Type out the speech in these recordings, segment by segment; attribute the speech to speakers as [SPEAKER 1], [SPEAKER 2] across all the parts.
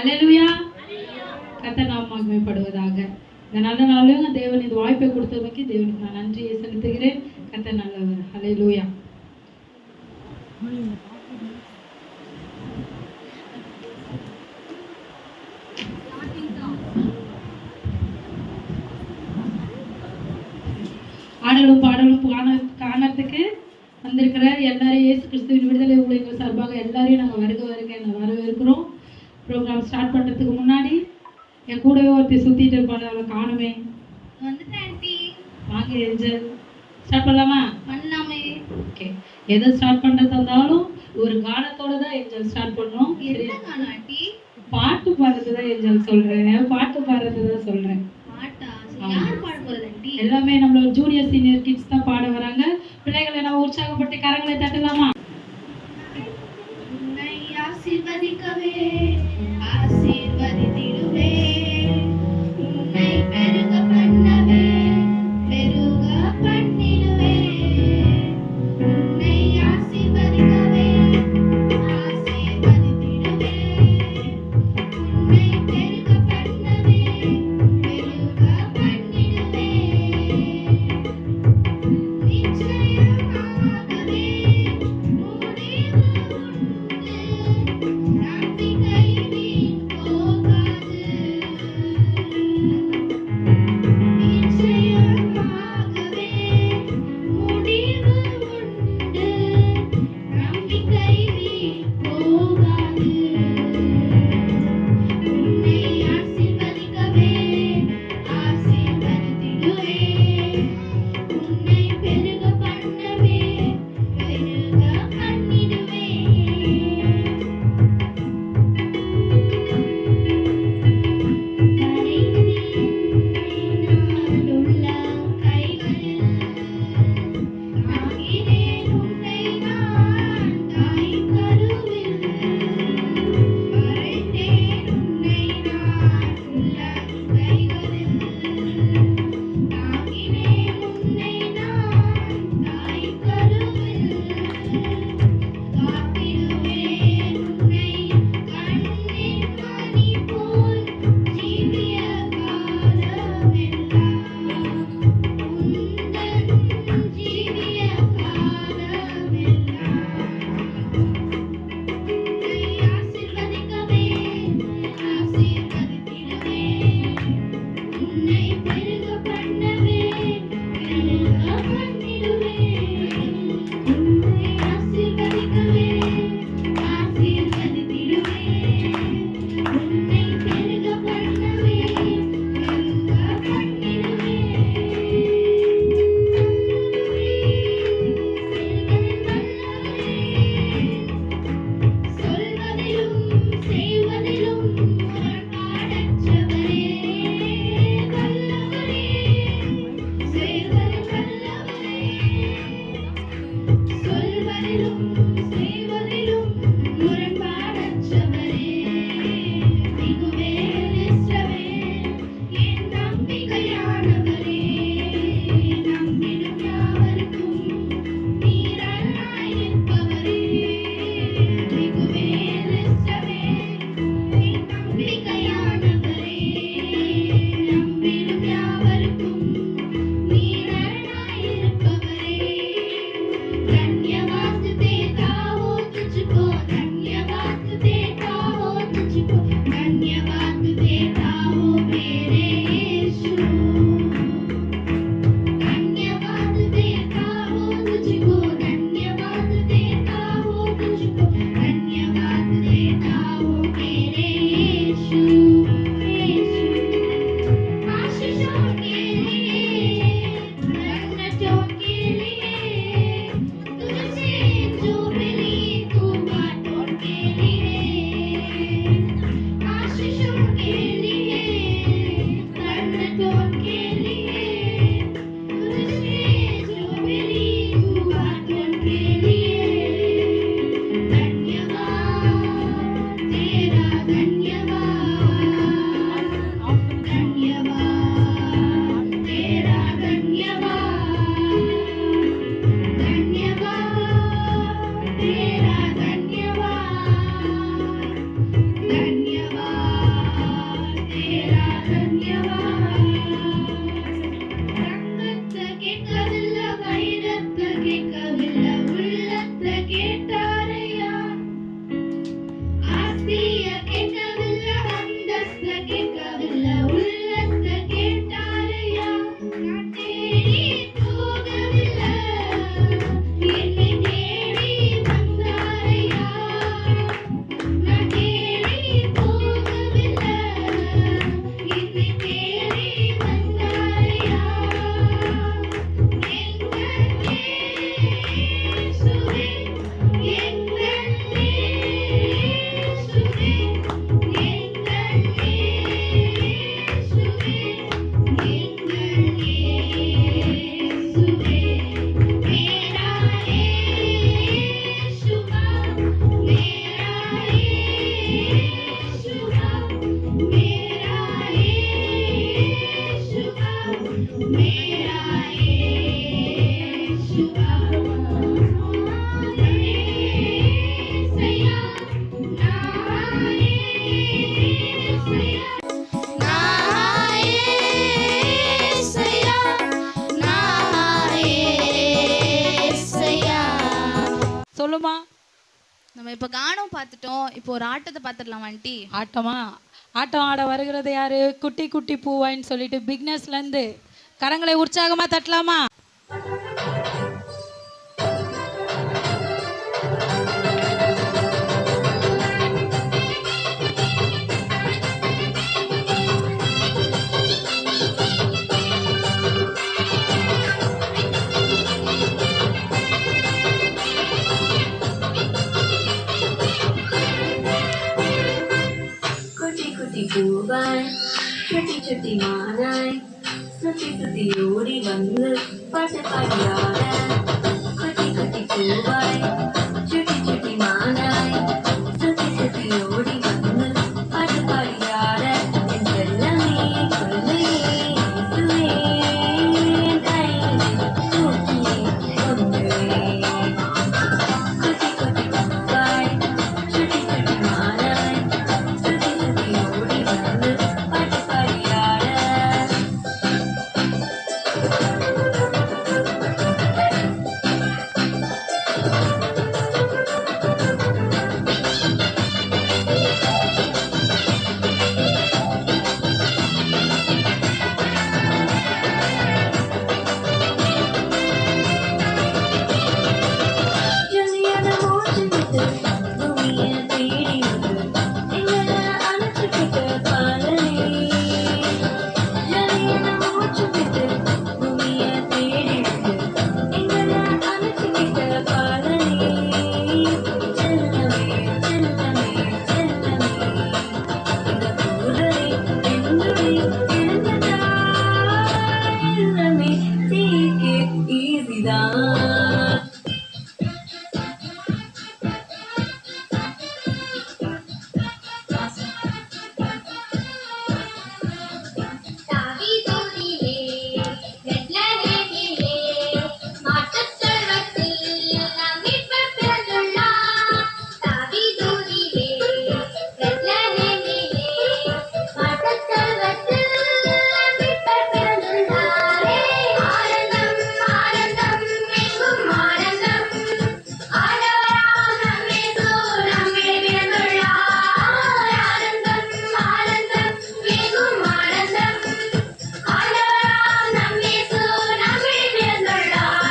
[SPEAKER 1] அல்லேலூயா. கர்த்தர் நாமம் மகிமைப்படுவதாக. இந்த நல்ல நாளையும் தேவன் இந்த வாய்ப்பை கொடுத்ததுக்கு தேவனுக்கு நான் நன்றியை செலுத்துகிறேன். கர்த்தர் நல்லவர். அல்லேலூயா. ஆடலும் பாடலும் காணறதுக்கு வந்திருக்கிற எல்லாரையும் இயேசு கிறிஸ்துவின் விடுதலை ஊழியர்கள் சார்பாக எல்லாரையும் நாங்கள் வருக வரவேற்கிறோம். ப்ரோக்ராம் ஸ்டார்ட் பண்ணுறதுக்கு முன்னாடி என் கூடவே ஒருத்தி சுற்றிட்டு இருப்பாங்க, அவளை காணுமே. வாங்க ஏஞ்சல், ஸ்டார்ட் பண்ணலாமா? பண்ணலாமே. ஓகே, எதை ஸ்டார்ட் பண்ணுறதா இருந்தாலும் ஒரு கானத்தோட தான் ஏஞ்சல் ஸ்டார்ட் பண்ணோம். பாட்டு பாடுறது தான் ஏஞ்சல் சொல்கிறேன், பாட்டு பாடுறது தான் சொல்கிறேன். எல்லாமே நம்மளோட ஜூனியர் சீனியர் கிட்ஸ் தான் பாட வராங்க. பிள்ளைகளை நம்ம உற்சாகப்பட்டு கரங்களை தட்டலாமா? ஆசீர்வதிக்கவே ஆசீர்வதித்திடுவே, உன்னை பெருக பண்ணவே பெருக பண்ணிடுவே, உன்னை ஆசீர்வதிக்கவே ஆசீர்வதித்திடுவே, உன்னை பெருக பண்ணவே பெருக பண்ணிடுவே, நிச்சயமாகவே முடிவு உண்டு, நம்பிக்கை வீண் போகாது.
[SPEAKER 2] பார்த்துட்டோம். இப்போ ஒரு ஆட்டத்தை பார்த்துடலாம் ஆண்டி.
[SPEAKER 1] ஆட்டமா? ஆட்டம் ஆட வருகிறது யாரு? குட்டி குட்டி பூவாயின்னு சொல்லிட்டு பிக்னஸ்லேருந்து கரங்களை உற்சாகமாக தட்டலாமா?
[SPEAKER 3] பூவாய் சுட்டி சுட்டி மானாய் சுத்தி சுத்தி ஓடி வந்து பாட்டு பாடியாட குட்டி குட்டி பூவாய் சுட்டி சுட்டி மானாய் சுத்தி சுத்தி ஓடி வந்து பாட்டு பாடியாட என் செல்லமே சொல்லையே இயேசுவே கையிலே தூக்கியே கொண்டுவே குட்டி குட்டி பூவாய் சுட்டி சுட்டி மானாய் சுத்தி சுத்தி ஓடி வந்து பாட்டு பாடியாட ஜொலியான மூச்சு விட்டு பூமியை தேடி வந்து எங்களை அணைச்சுக்கிட்ட பாலனே ஜொலியான மூச்சு விட்டு பூமியை தேடி வந்து எங்களை அணைச்சுக்கிட்ட பாலனே செல்லமே செல்லமே செல்லமே இந்த தூதரை என்னுடைய இழந்ததா எல்லாமே take it easy தான்
[SPEAKER 4] தாவீதுவிலே பெத்லகேமிலே மாட்டுத் தொழுவத்தில் நம் மீட்பர் பிறந்துள்ளார். தாவீதுவிலே பெத்லகேமிலே மாட்டுத் தொழுவத்தில் நம் மீட்பர் பிறந்துள்ளாரே. ஆனந்தம் ஆனந்தம் எங்கும் ஆனந்தம் ஆண்டவராம் நம் இயேசு நம்மிடையே பிறந்துள்ளார். ஆனந்தம் ஆனந்தம் எங்கும் ஆனந்தம் ஆண்டவராம் நம் இயேசு நம்மிடையே பிறந்துள்ளார்.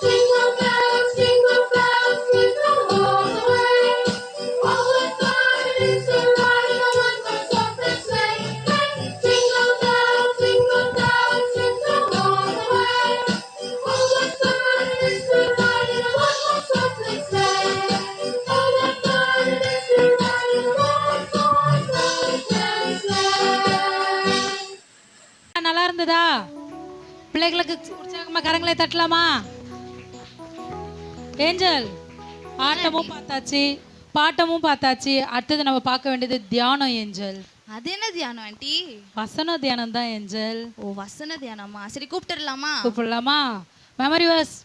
[SPEAKER 4] Jingle bells, jingle bells, jingle all the way. All the fun is to ride in a one-horse open sleigh. Hey, jingle bells, jingle all the way. All the fun is to ride in a one-horse open sleigh. All the fun is to ride in a one-horse open sleigh.
[SPEAKER 1] நல்லா இருந்ததா? பிள்ளைகளுக்கு உற்சாகமாக கரங்களை தட்டலாமா? Angel, ஆட்டமும் பார்த்தாச்சு, பாட்டமும் பார்த்தாச்சு. அடுத்தது நம்ம பார்க்க வேண்டியது தியானம் ஏஞ்சல்.
[SPEAKER 2] அது என்ன தியானம் ஆண்டி?
[SPEAKER 1] வசன தியானம் தான் ஏஞ்சல்.
[SPEAKER 2] ஓ, வசன தியானமா? சரி, கூப்பிட்டுடலாமா?
[SPEAKER 1] கூப்பிடலாமா? மெமரி வேர்ஸ்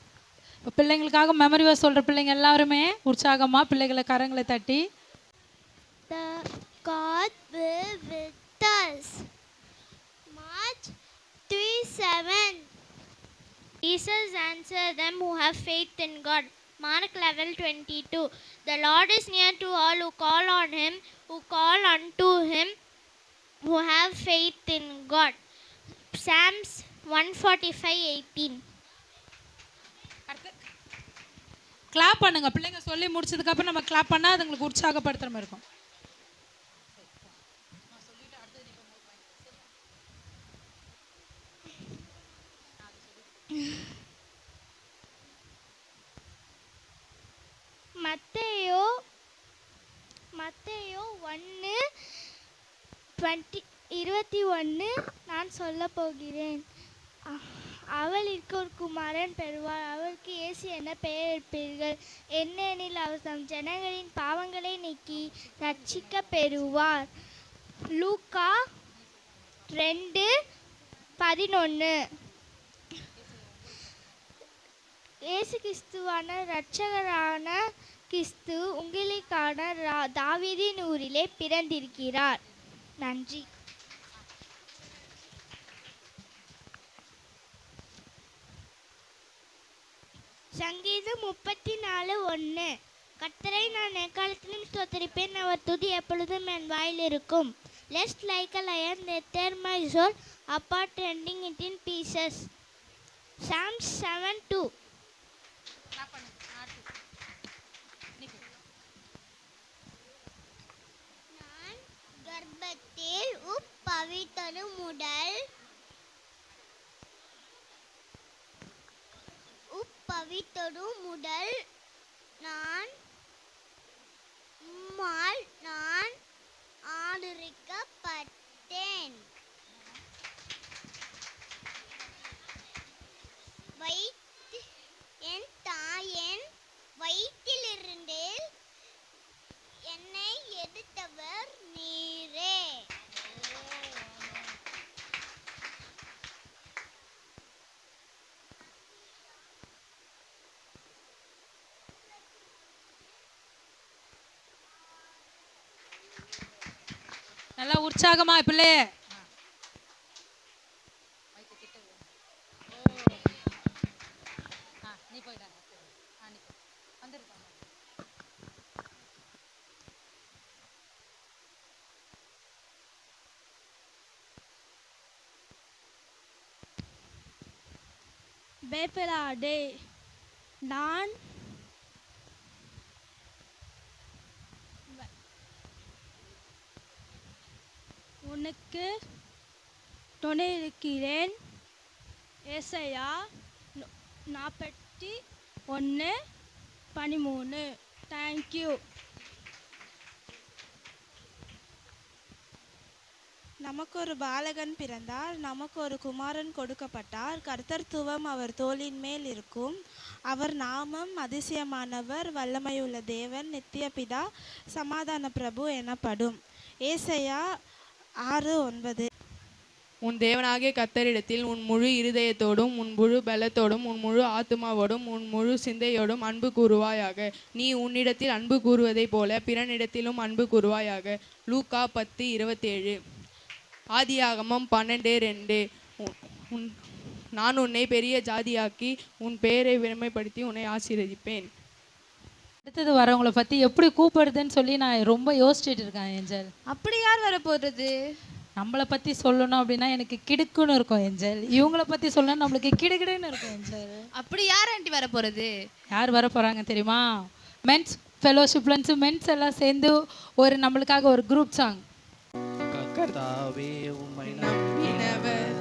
[SPEAKER 1] பிள்ளைங்களுக்காக மெமரி வேர்ஸ் சொல்கிற பிள்ளைங்க எல்லாருமே உற்சாகமாக பிள்ளைகளை கரங்களை தட்டி
[SPEAKER 5] The God will with us. March 3:7. Jesus answered them who have faith in God. Mark 11:22. The Lord is near to all who call on Him, who call unto Him, who have faith in God. Psalms 145:18.
[SPEAKER 1] Clap பண்ணுங்க. பிள்ளைங்க சொல்லி முடிச்சதுக்கப்புறம் நம்ம clap பண்ணால் அதுங்களுக்கு உற்சாகப்படுத்துகிற மாதிரி இருக்கும்.
[SPEAKER 5] மத்தேயு 1:21 நான் சொல்ல போகிறேன். அவளுக்கு ஒரு குமாரன் பெறுவார், அவருக்கு இயேசு என பெயரிடுவீர்கள். ஏனெனில் அவர் தம் ஜனங்களின் பாவங்களை நீக்கி ரட்சிக்க பெறுவார். லூக்கா 2:11. இயேசு கிறிஸ்துவான இரட்சகரான கிறிஸ்து உங்களுக்கான தாவீதின் ஊரிலே பிறந்திருக்கிறார். நன்றி. சங்கீதம் 34:1. கர்த்தரை நான் எக்காலத்திலும் ஸ்தோத்திரிப்பேன், அவர் துதி எப்பொழுதும் என் வாயில் இருக்கும். Lest like a lion they tear my soul apart, rending it in pieces. Psalms 7:2. நான் கர்ப்பத்தில் உப்பவித்தொடு முதல் நான் உம்மால் நான் ஆதரிக்கப்பட்டேன். என் தாயின் வயிற்றிலிருந்து என்னை எடுத்தவர் நீரே.
[SPEAKER 1] நல்லா உற்சாகமா பிள்ளையே. நீ போயிடா வந்துருக்கா.
[SPEAKER 5] பயப்படாதே, நான் உனக்கு துணை இருக்கிறேன். ஏசாயா 41:13. தேங்க்யூ.
[SPEAKER 6] நமக்கு ஒரு பாலகன் பிறந்தார், நமக்கு ஒரு குமாரன் கொடுக்கப்பட்டார். கர்த்தர்த்துவம் அவர் தோளின் மேல் இருக்கும். அவர் நாமம் அதிசயமானவர், வல்லமையுள்ள தேவன், நித்திய பிதா, சமாதான பிரபு எனப்படும். ஏசாயா 6:9.
[SPEAKER 7] உன் தேவனாகிய கர்த்தரிடத்தில் உன் முழு இருதயத்தோடும் உன் முழு பலத்தோடும் உன் முழு ஆத்துமாவோடும் உன் முழு சிந்தையோடும் அன்பு கூறுவாயாக. நீ உன்னிடத்தில் அன்பு கூறுவதைப் போல பிறனிடத்திலும் அன்பு கூறுவாயாக. லூக்கா 10:27. ஆதியாகமம் 12:2. நான் உன்னை பெரிய ஜாதியாக்கி உன் பெயரை விரும்பப்படுத்தி உன்னை ஆசீர்வதிப்பேன்.
[SPEAKER 1] அடுத்தது வரவங்களை பற்றி எப்படி கூப்பிடுதுன்னு சொல்லி நான் ரொம்ப யோசிச்சுட்டு இருக்கேன் ஏஞ்சல்.
[SPEAKER 2] அப்படி யார் வர போறது?
[SPEAKER 1] நம்மளை பற்றி சொல்லணும் அப்படின்னா எனக்கு கிடுக்குன்னு இருக்கும் ஏஞ்சல். இவங்கள பற்றி சொல்லணும் நம்மளுக்கு கிடுகிடுன்னு இருக்கும் ஏஞ்சல்.
[SPEAKER 2] அப்படி யார் ஆண்டி வர போறது?
[SPEAKER 1] யார் வர போகிறாங்க தெரியுமா? மென்ஸ் ஃபெலோஷிப்லன்ஸு மென்ஸ் எல்லாம் சேர்ந்து ஒரு நம்மளுக்காக ஒரு குரூப் சாங்.
[SPEAKER 8] கர்த்தாவே உம்மை
[SPEAKER 7] நம்பினவர்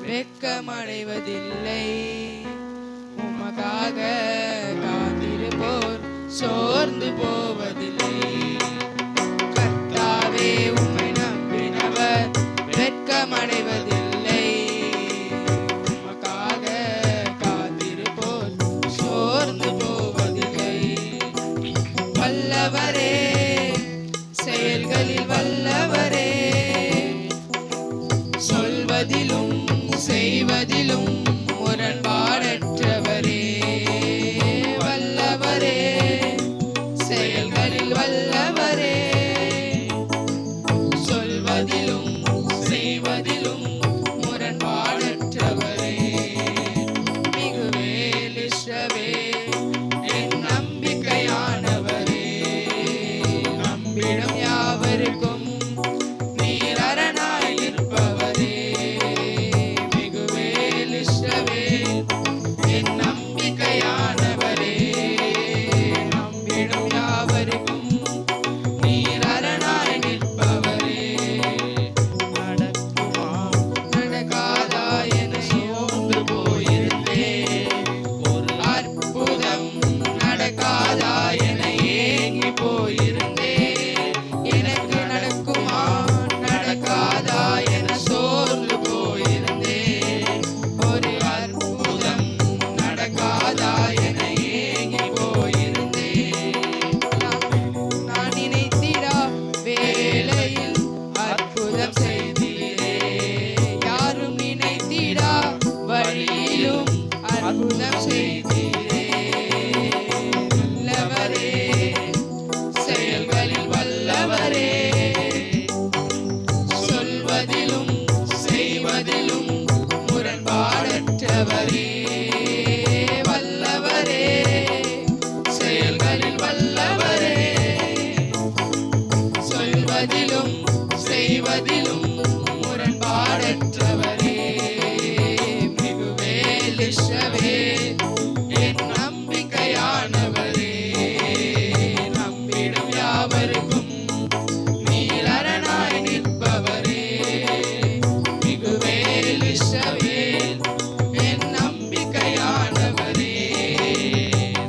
[SPEAKER 7] வெட்கமடைவதில்லை, உமக்காக காத்திருப்போர் சோர்ந்து போவதில்லை. கர்த்தாவே உம்மை நம்பினவர் வெட்கமடைவதில்லை, உமக்காக காத்திருப்போர் சோர்ந்து போவதில்லை. வல்லவரே, செயல்களில் வல்லவரே, சொல்வதிலும் செய்வதிலும் முரண்பாடற்றவரே. வல்லவரே, செயல்களில் வல்லவரே, சொல்வதிலும் செய்வதிலும் முரண்பாடற்றவரே. மிகுவேல் இஸ்ரவே என் நம்பிக்கையானவரே, நம்பிடும் யாவருக்கும் நீர் அரணாய் நிற்பவரே. மிகுவேல் இஸ்ரவே என் நம்பிக்கையானவரே, நம்பிடும் யாவருக்கும் நீர் அரணாய் நிற்பவரே. நடக்குமா நடக்காதா என சோர்ந்து போயிருந்தேன், ஒரு அற்புதம் நடக்காதா என ஏங்கி போயிருந்தேன். எனக்கு நடக்கும் சொல்வதிலும் செய்வதிலும் முரண்பாடற்றவரே, மிகுவேல் இஸ்ரவேல் என் நம்பிக்கையானவரே, நம்பிடும் யாவருக்கும் நீர் அரணாய் நிற்பவரே, மிகுவேல் இஸ்ரவேல் என் நம்பிக்கையானவரே,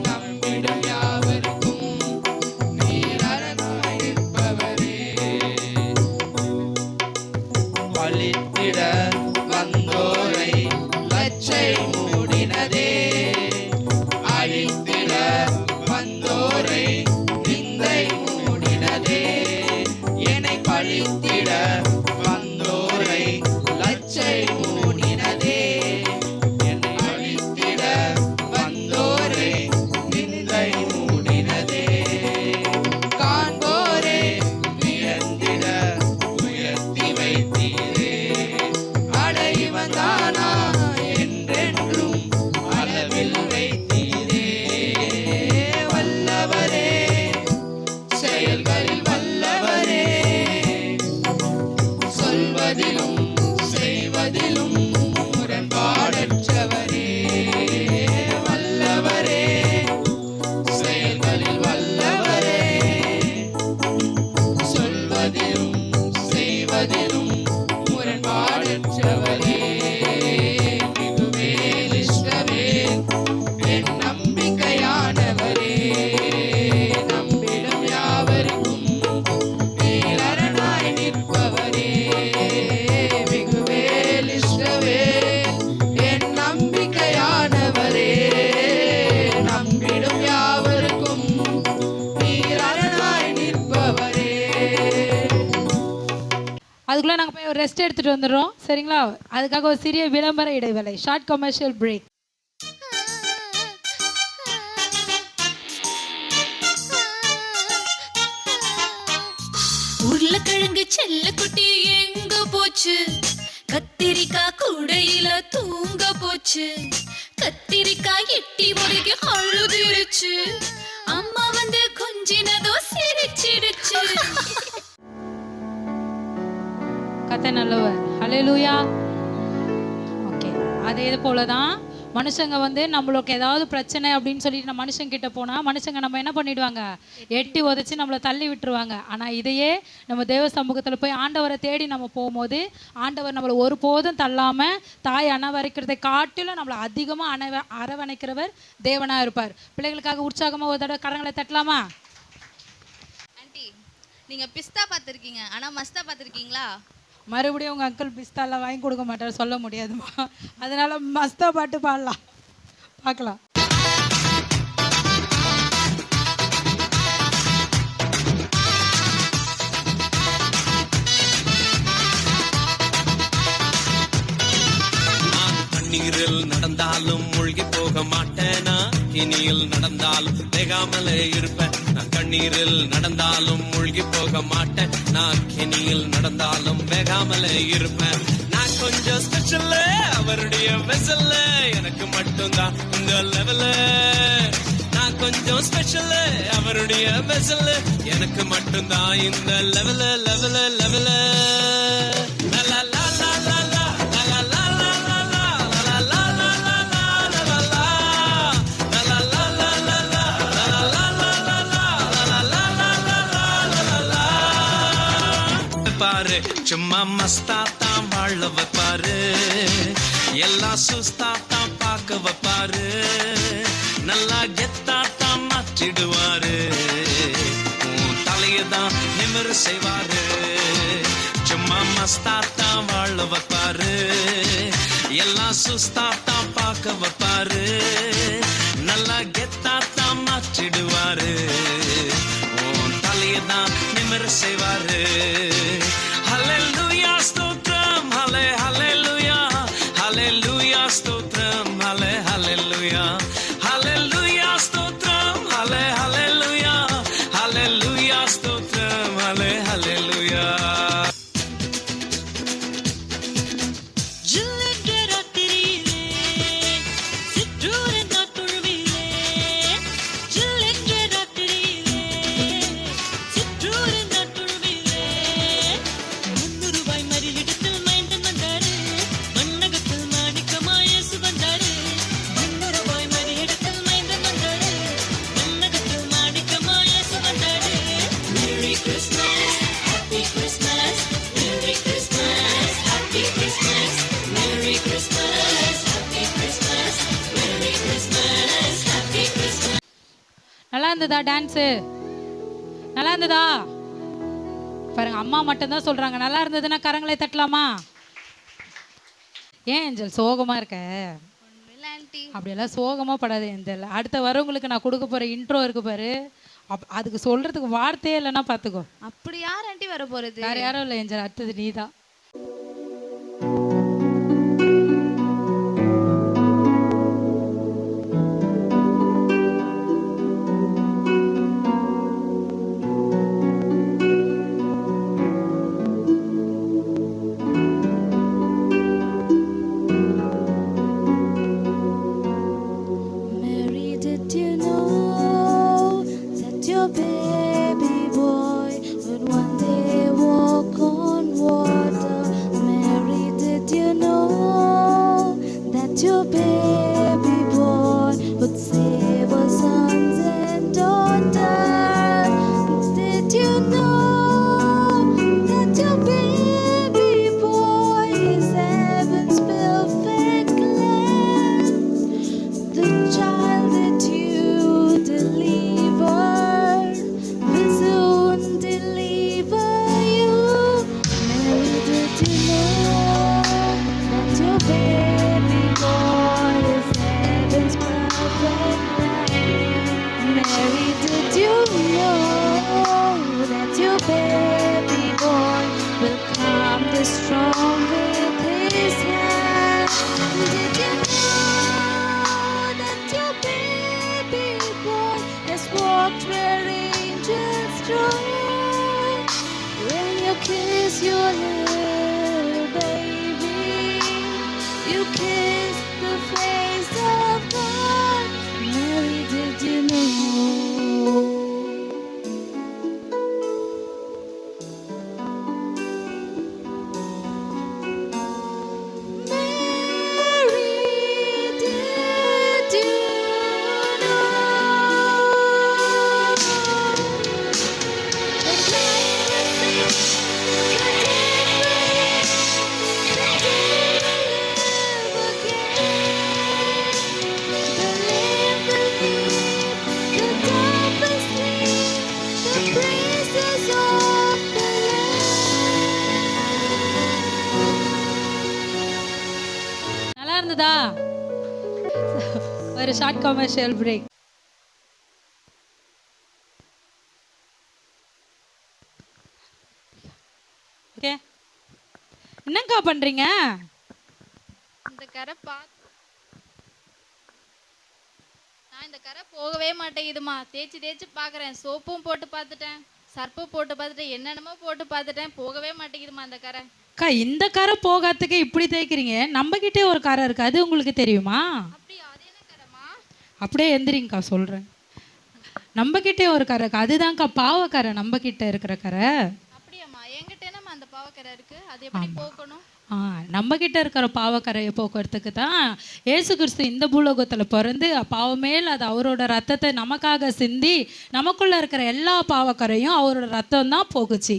[SPEAKER 7] நம்பிடும் யாவருக்கும் நீர் அரணாய் நிற்பவரே. அழித்திட வந்தோரை லச்சை மூடினதே, அழித்திட வந்தோரை நிந்தை மூடினதே, என்னை பழித்திட வந்தோரை லச்சை மூடினதே, என்னை அழித்திட வந்தோரை நிந்தை மூடினதே. காண்போரே வியந்திட உயர்த்தி வைத்தீரே, அடைவந்தானா என்றென்றும் அளவில் வைத்தீரே. வல்லவரே, செயல்களில் வல்லவரே, சொல்வதிலும் செய்வதிலும் முரண்பாடற்றவரே. வல்லவரே, செயல்களில் வல்லவரே, சொல்வதிலும் செய்வதிலும் முரண்பாடற்றவரே, மிகுவேல் இஸ்ரவேல் என் நம்பிக்கையானவரே, நம்பிடும் யாவருக்கும் நீர் அரணாய் நிற்பவரே, மிகுவேல் இஸ்ரவேல் என் நம்பிக்கையானவரே, நம்பிடும் யாவருக்கும் நீர் அரணாய் நிற்பவரே.
[SPEAKER 1] அதுக்குள்ளே நாங்கள் போய் ஒரு ரெஸ்ட் எடுத்துகிட்டு வந்துடுறோம், சரிங்களா? அதுக்காக ஒரு சிறிய விளம்பர இடைவேளை, ஷார்ட் கமர்ஷியல் பிரேக்.
[SPEAKER 3] உருளைக்கிழங்கு செல்லக்குட்டி எங்க போச்சு? கத்திரிக்காய் கூடையில தூங்க போச்சு. கத்திரிக்காய் எட்டி முறைக்கு அழுதுருச்சு. அம்மா வந்து கொஞ்சினதோ சிரிச்சிடுச்சு.
[SPEAKER 1] கத்தை நல்லவர், ஹல்லேலூயா. ஓகே, அதே போல தான் மனுஷங்க வந்து நம்மளுக்கு ஏதாவது பிரச்சனை அப்படின்னு சொல்லிட்டு நம்ம மனுஷங்கிட்ட போனால் மனுஷங்க நம்ம என்ன பண்ணிடுவாங்க, எட்டி உதச்சி நம்மளை தள்ளி விட்டுருவாங்க. ஆனால் இதையே நம்ம தேவ சமூகத்தில் போய் ஆண்டவரை தேடி நம்ம போகும்போது ஆண்டவர் நம்மளை ஒருபோதும் தள்ளாமல் தாய் அணவரைக்கிறதை காட்டிலும் நம்மளை அதிகமாக அரவணைக்கிறவர் தேவனாக இருப்பார். பிள்ளைகளுக்காக உற்சாகமாக ஒரு தடவை கரங்களை தட்டலாமா?
[SPEAKER 2] ஆண்டி, நீங்கள் பிஸ்தா பார்த்துருக்கீங்க, ஆனால் மஸ்தா பார்த்துருக்கீங்களா?
[SPEAKER 1] மறுபடியும் உங்கள் அங்கிள் பிஸ்தாலாம் வாங்கி கொடுக்க மாட்டார், சொல்ல முடியாதுமா. அதனால் மஸ்தா பாட்டு பாடலாம், பார்க்கலாம்.
[SPEAKER 9] தண்ணீரில் நடந்தாலும் மூழ்கி போக மாட்டேனா, இனியில் நடந்தாலும் வேகாமலே இருப்பேன். நான் கண்ணீரில் நடந்தாலும் மூழ்கி போக மாட்டேன், நான் கிணியில் நடந்தாலும் வேகாமலே இருப்பேன். நான் கொஞ்சம் ஸ்பெஷல், அவருடைய வெசல் எனக்கு மட்டும்தான் இந்த லெவலு. நான் கொஞ்சம் ஸ்பெஷல், அவருடைய வெசல் எனக்கு மட்டும்தான் இந்த லெவலு லெவலு லெவலு. பாரு சும்மா மஸ்தா தான் வாழ வைப்பாரு, எல்லாம் சுஸ்தா தான் பார்க்க வைப்பாரு, நல்லா கெத்தா தான் மாற்றிடுவாரு, உன் தலையதான் நிமிர செய்வாரு. சும்மா மஸ்தா தான் வாழ வைப்பாரு, எல்லாம் சுஸ்தா தான் பார்க்க வைப்பாரு, நல்லா கெத்தா தான் மாற்றிடுவாரு, உன் தலையதான் நிமிர செய்வாரு. ஹல்லேலூயா ஸ்தோத்திரம், ஹல்லேலூயா, ஹல்லேலூயா ஸ்தோத்திரம், ஹல்லேலூயா, ஹல்லேலூயா ஸ்தோத்திரம், ஹல்லேலூயா, ஹல்லேலூயா ஸ்தோத்திரம், ஹல்லேலூயா.
[SPEAKER 1] நல்லா இருந்ததா டான்ஸு? நல்லா இருந்ததா? பாருங்க, அம்மா மட்டும்தான் சொல்றாங்க. நல்லா இருந்ததுன்னா கரங்களை தட்டலாமா? ஏன் ஏஞ்சல் சோகமா இருக்க?
[SPEAKER 2] ஒண்ணுமில்ல ஆண்டி.
[SPEAKER 1] அப்படியெல்லாம் சோகமா படாது ஏஞ்சல். அடுத்த வரவங்களுக்கு நான் கொடுக்க போற இன்ட்ரோ இருக்கு பாரு, அதுக்கு சொல்றதுக்கு வார்த்தையே இல்லைன்னா பார்த்துக்கோ.
[SPEAKER 2] அப்படி யார் ஆண்டி வர போறது?
[SPEAKER 1] வேற யாரும் இல்லை ஏஞ்சல், அடுத்தது நீதான்.
[SPEAKER 6] Mary, did you know that your baby boy would one day walk on water? Mary, did you know that your baby boy would save our sons and daughters? Did you know that your baby boy is heaven's perfect lamb? The child that you delivered will soon deliver you. Mary, did you know that your baby boy is heaven's perfect lamb? Mary, did you know that your baby boy will calm the storm with his hand? Did you know that your baby boy has walked where angels trod? When you kiss your little baby, you kiss the face of God. Mary, did you know? Mary, did you know that life will sing, the dead will live, the dead will live again, the lame will leap, the dumb will sleep, the praises of the Lamb.
[SPEAKER 1] நல்லா இருந்ததா? ஒரு short commercial break. Okay, என்னக்கா பண்றீங்க?
[SPEAKER 2] இந்த கரை நான் இந்த கரை போகவே மாட்டேங்குதுமா. தேய்ச்சி தேய்ச்சி பார்க்குறேன். சோப்பும் போட்டு பார்த்துட்டேன், சர்ப்பு போட்டு பார்த்துட்டேன், என்னென்னமோ போட்டு பார்த்துட்டேன். போகவே மாட்டேங்குதுமா இந்த கரை.
[SPEAKER 1] அக்கா, இந்த கரை போகாததுக்கு இப்படி தேய்க்கிறீங்க. நம்ம கிட்டே ஒரு கரை இருக்கு, அது உங்களுக்கு தெரியுமா?
[SPEAKER 2] அப்படியா? அது என்ன கரைமா?
[SPEAKER 1] அப்படியே எந்திரிங்கக்கா, சொல்றேன். நம்ம கிட்டே ஒரு கரை இருக்கு, அதுதான்க்கா பாவக்கரை. நம்ம கிட்ட இருக்கிற கரை.
[SPEAKER 2] அப்படியாம்மா? என்கிட்ட என்னம்மா அந்த பாவக்கரை இருக்கு, அது எப்படி போக்கணும்?
[SPEAKER 1] நம்ம கிட்ட இருக்கிற பாவக்கரையை போக்குறதுக்கு தான் ஏசு கிறிஸ்து இந்த பூலோகத்தில் பிறந்து பாவமே அது அவரோட ரத்தத்தை நமக்காக சிந்தி நமக்குள்ள இருக்கிற எல்லா பாவக்கரையும் அவரோட ரத்தம் தான் போக்குச்சு.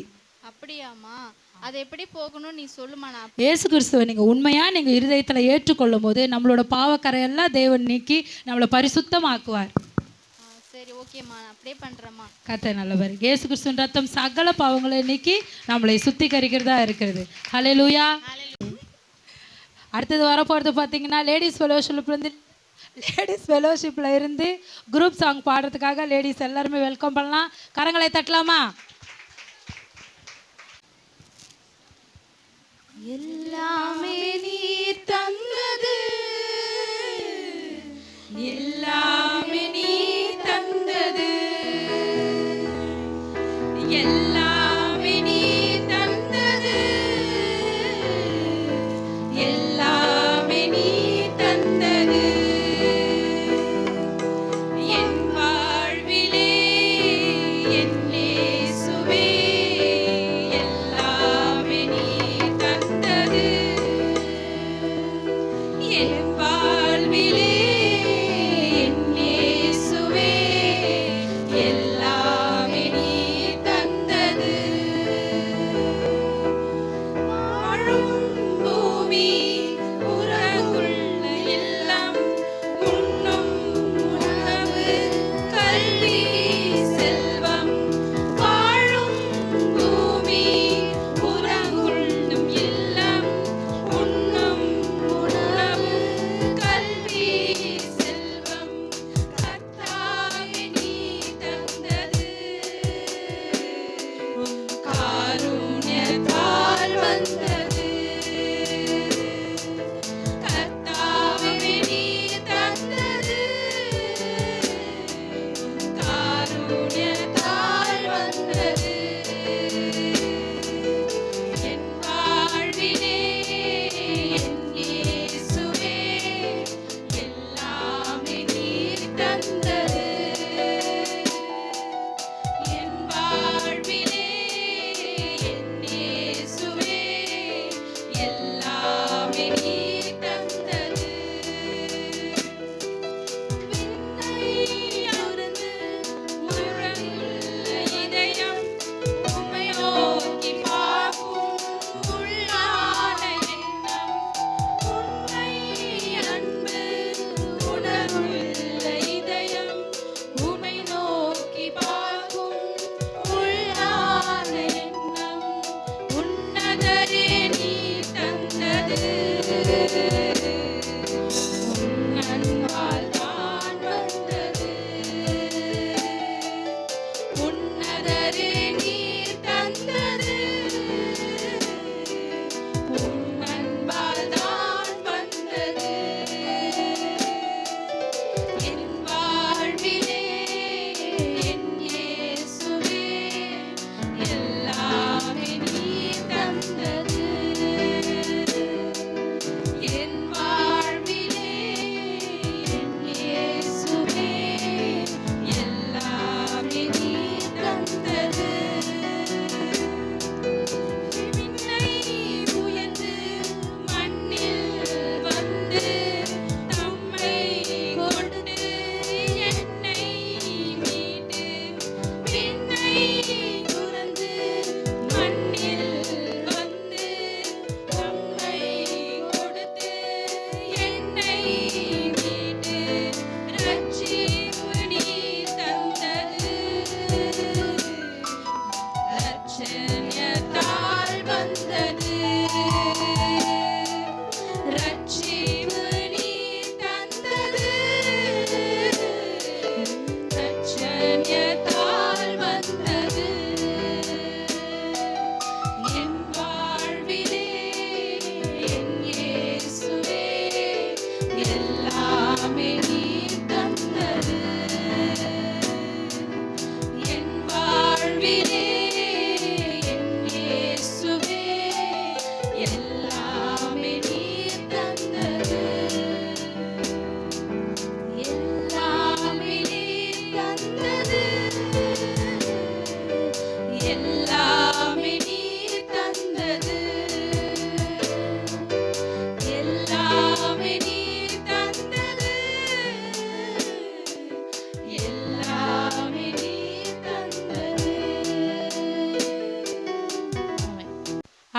[SPEAKER 2] அப்படியாம்மா? அது எப்படி போகணும் நீ சொல்லுமா. நான்
[SPEAKER 1] ஏசு கிறிஸ்துவை நீங்கள் உண்மையாக நீங்கள் இருதயத்தில் ஏற்றுக்கொள்ளும் போது நம்மளோட பாவக்கரையெல்லாம் தேவன் நீக்கி நம்மளை பரிசுத்தமாக்குவார்.
[SPEAKER 2] சரி, ஓகேம்மா, நான் அப்படியே பண்ணுறேம்மா.
[SPEAKER 1] கர்த்தர் நல்லவர். ஏசு கிறிஸ்துவின் ரத்தம் சகல பாவங்களை நீக்கி நம்மளை சுத்திகரிக்கிறதா இருக்கிறது. ஹல்லேலூயா. அடுத்தது வரப்போகிறது பார்த்தீங்கன்னா லேடிஸ் ஃபெலோஷிப்பில் இருந்து குரூப் சாங் பாடுறதுக்காக லேடிஸ் எல்லாருமே வெல்கம் பண்ணலாம். கரங்களை தட்டலாமா?
[SPEAKER 6] எல்லாமே நீர் தந்தது, எல்லாமே நீர் தந்தது, எல்லாமே நீர் தந்தது, எல்லாமே நீர் தந்தது. என் வாழ்விலே என் இயேசுவே, எல்லாமே நீர் தந்தது.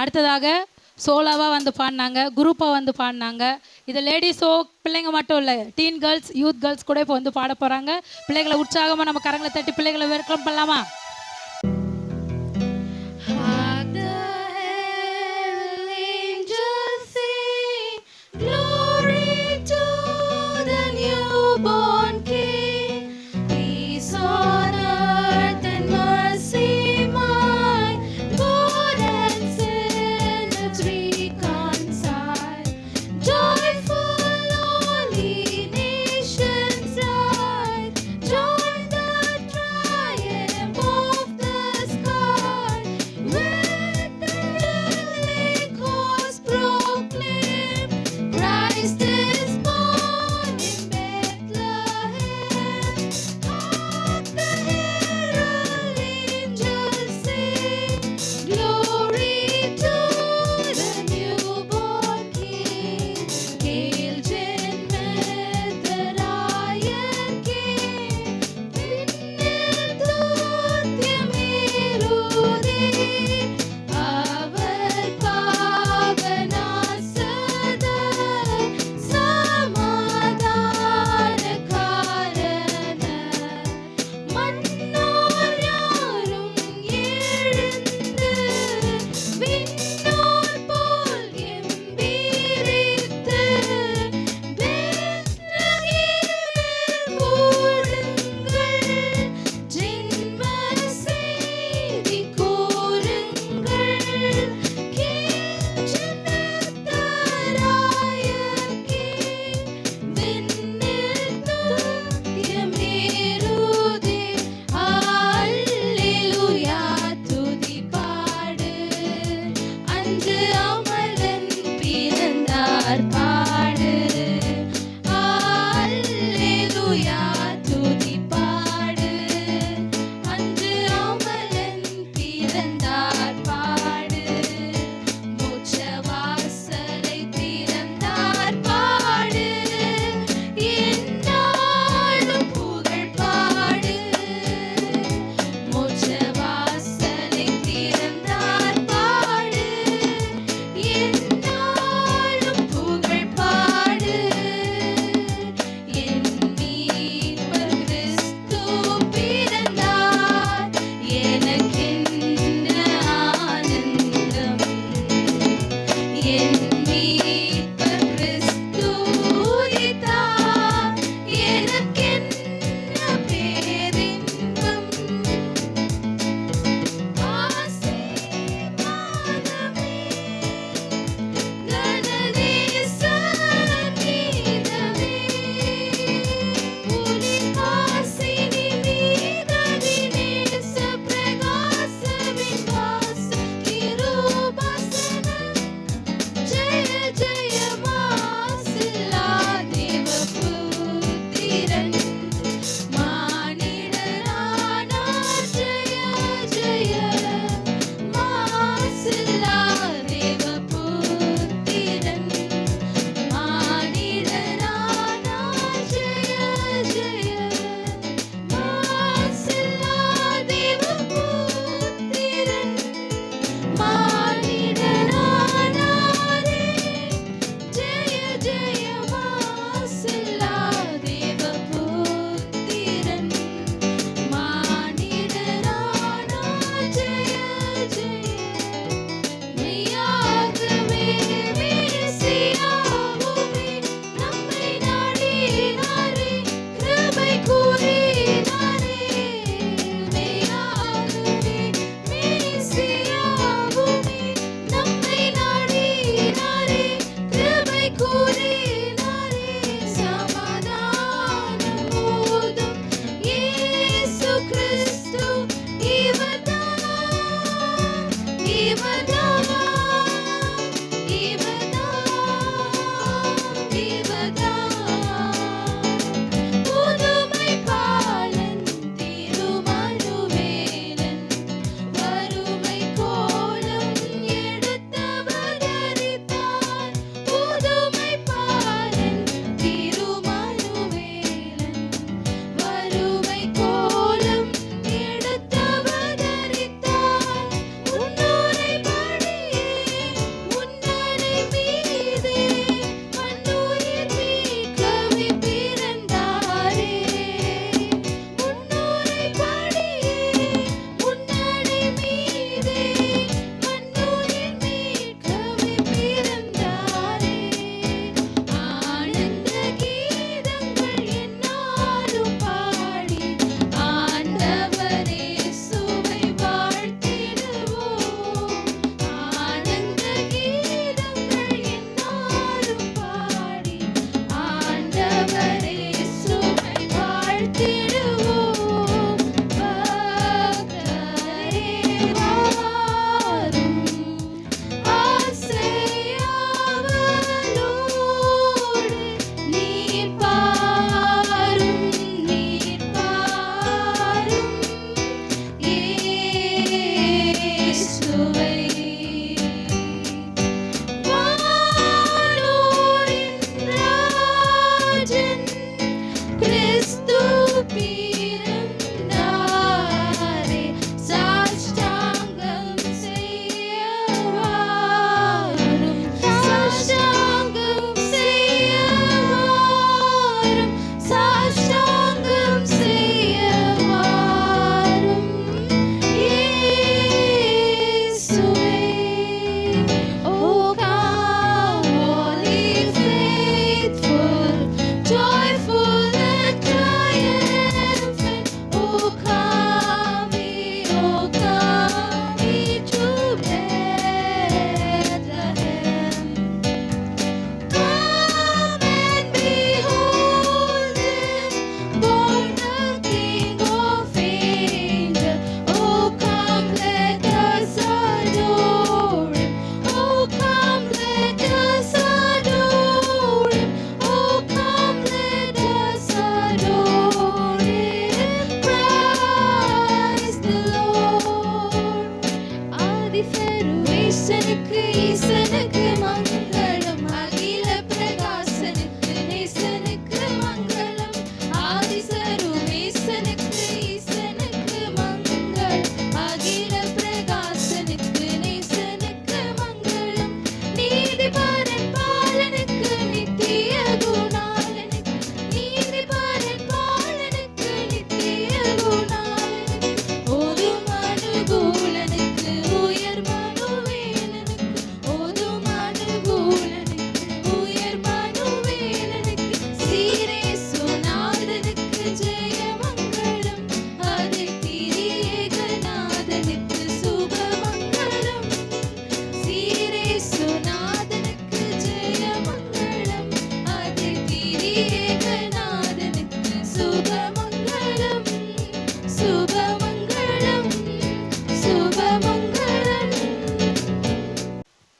[SPEAKER 1] அடுத்ததாக சோலோவாக வந்து பாடினாங்க, குரூப்பாக வந்து பாடினாங்க. இது லேடிஸோ பிள்ளைங்க மட்டும் இல்லை, டீன் கேர்ள்ஸ், யூத் கேர்ள்ஸ் கூட இப்போ வந்து பாட போகிறாங்க. பிள்ளைகளை உற்சாகமாக நம்ம கரங்களை தட்டி பிள்ளைகளை வெல்கம் பண்ணலாமா?
[SPEAKER 2] சர்வேசனுக்கு ஈசனுக்கு மங்களம், அகில பிரகாசனுக்கு நேசனுக்கு மங்களம், ஆதி சர்வேசனுக்கு ஈசனுக்கு மங்களம், அகில பிரகாசனுக்கு நேசனுக்கு மங்களம், நீதிபரன் பாலனுக்கு நித்திய குணாளனுக்கு, நீதிபரன் பாலனுக்கு நித்திய குணாளனுக்கு, ஓதும் அனுகூலனுக்கு உயர் மனுவேலனுக்கு, ஓதும் அனுகூலனுக்கு உயர் மனுவேலனுக்கு, சீரே சுநாதனுக்கு ஜெயமங்கலம், அது திரியேகநாதனுக்கு சுபமங்கலம், சீரே சுநாதனுக்கு ஜெயமங்கலம், அது திரியேகநாதனுக்கு சுபமங்கலம், சுபமங்கலம், சுபமங்கலம்.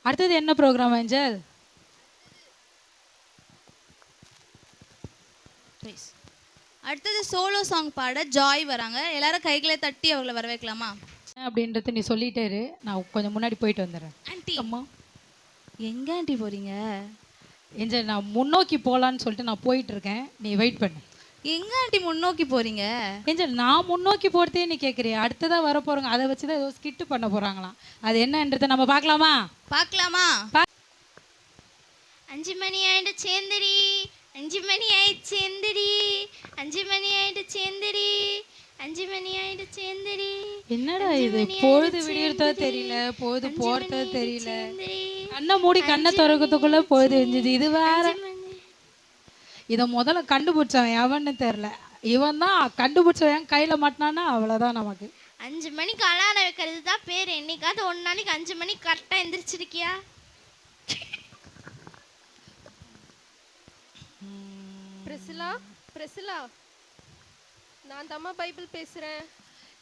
[SPEAKER 1] அடுத்தது என்ன ப்ரோக்ராம் ஏஞ்சல்?
[SPEAKER 2] அடுத்தது சோலோ சாங் பாட ஜாய் வராங்க. எல்லாரும் கைகளை தட்டி அவங்கள வரவேற்கலாமா?
[SPEAKER 1] அப்படின்றது நீ சொல்லிட்டே இரு, நான் கொஞ்சம் முன்னாடி போயிட்டு வந்துடுறேன்.
[SPEAKER 2] ஆண்டி
[SPEAKER 1] அம்மா
[SPEAKER 2] எங்க ஆண்டி போறீங்க?
[SPEAKER 1] ஏஞ்சல், நான் முன்னோக்கி போகலான்னு சொல்லிட்டு நான் போயிட்டு இருக்கேன், நீ வெயிட் பண்ணு.
[SPEAKER 2] எங்க ஆண்டி முன்னோக்கி போறீங்க?
[SPEAKER 1] ஏஞ்சல், நான் முன்னோக்கி போகிறதே நீ கேட்குறியா? அடுத்ததாக வர போகிறாங்க, அதை வச்சு தான் ஏதோ ஸ்கிட்டு பண்ண போகிறாங்களாம். அது என்னன்றதை நம்ம பார்க்கலாமா?
[SPEAKER 2] பார்க்கலாமா?
[SPEAKER 5] 5 மணி ஆயிட்டு சேந்திரி, 5 மணி ஆயிட்டு சேந்திரி, 5 மணி ஆயிட்டு சேந்திரி, 5 மணி ஆயிட்டு சேந்திரி.
[SPEAKER 1] என்னடா இது, பொழுது விடியறதோ தெரியல, பொழுது போகிறதோ தெரியல. கண்ணை மூடி கண்ணை திறக்கிறதுக்குள்ள பொழுது விஞ்சுது. இது வேற, இதை முதல்ல கண்டுபிடிச்சவன் எவன்னு தெரில. இவன் தான் கண்டுபிடிச்சவன் கையில் மாட்டினான்னா அவ்வளோதான் நமக்கு.
[SPEAKER 5] 5 மணிக்கு அலாரம் வைக்கிறது தான் பேர். என்னைக்காவது ஒரு நாளைக்கு 5 மணிக்கு கரெக்டாக எந்திரிச்சிருக்கியா?
[SPEAKER 10] பிரசிலா, நான் தாம்மா பைபிள் பேசுகிறேன்.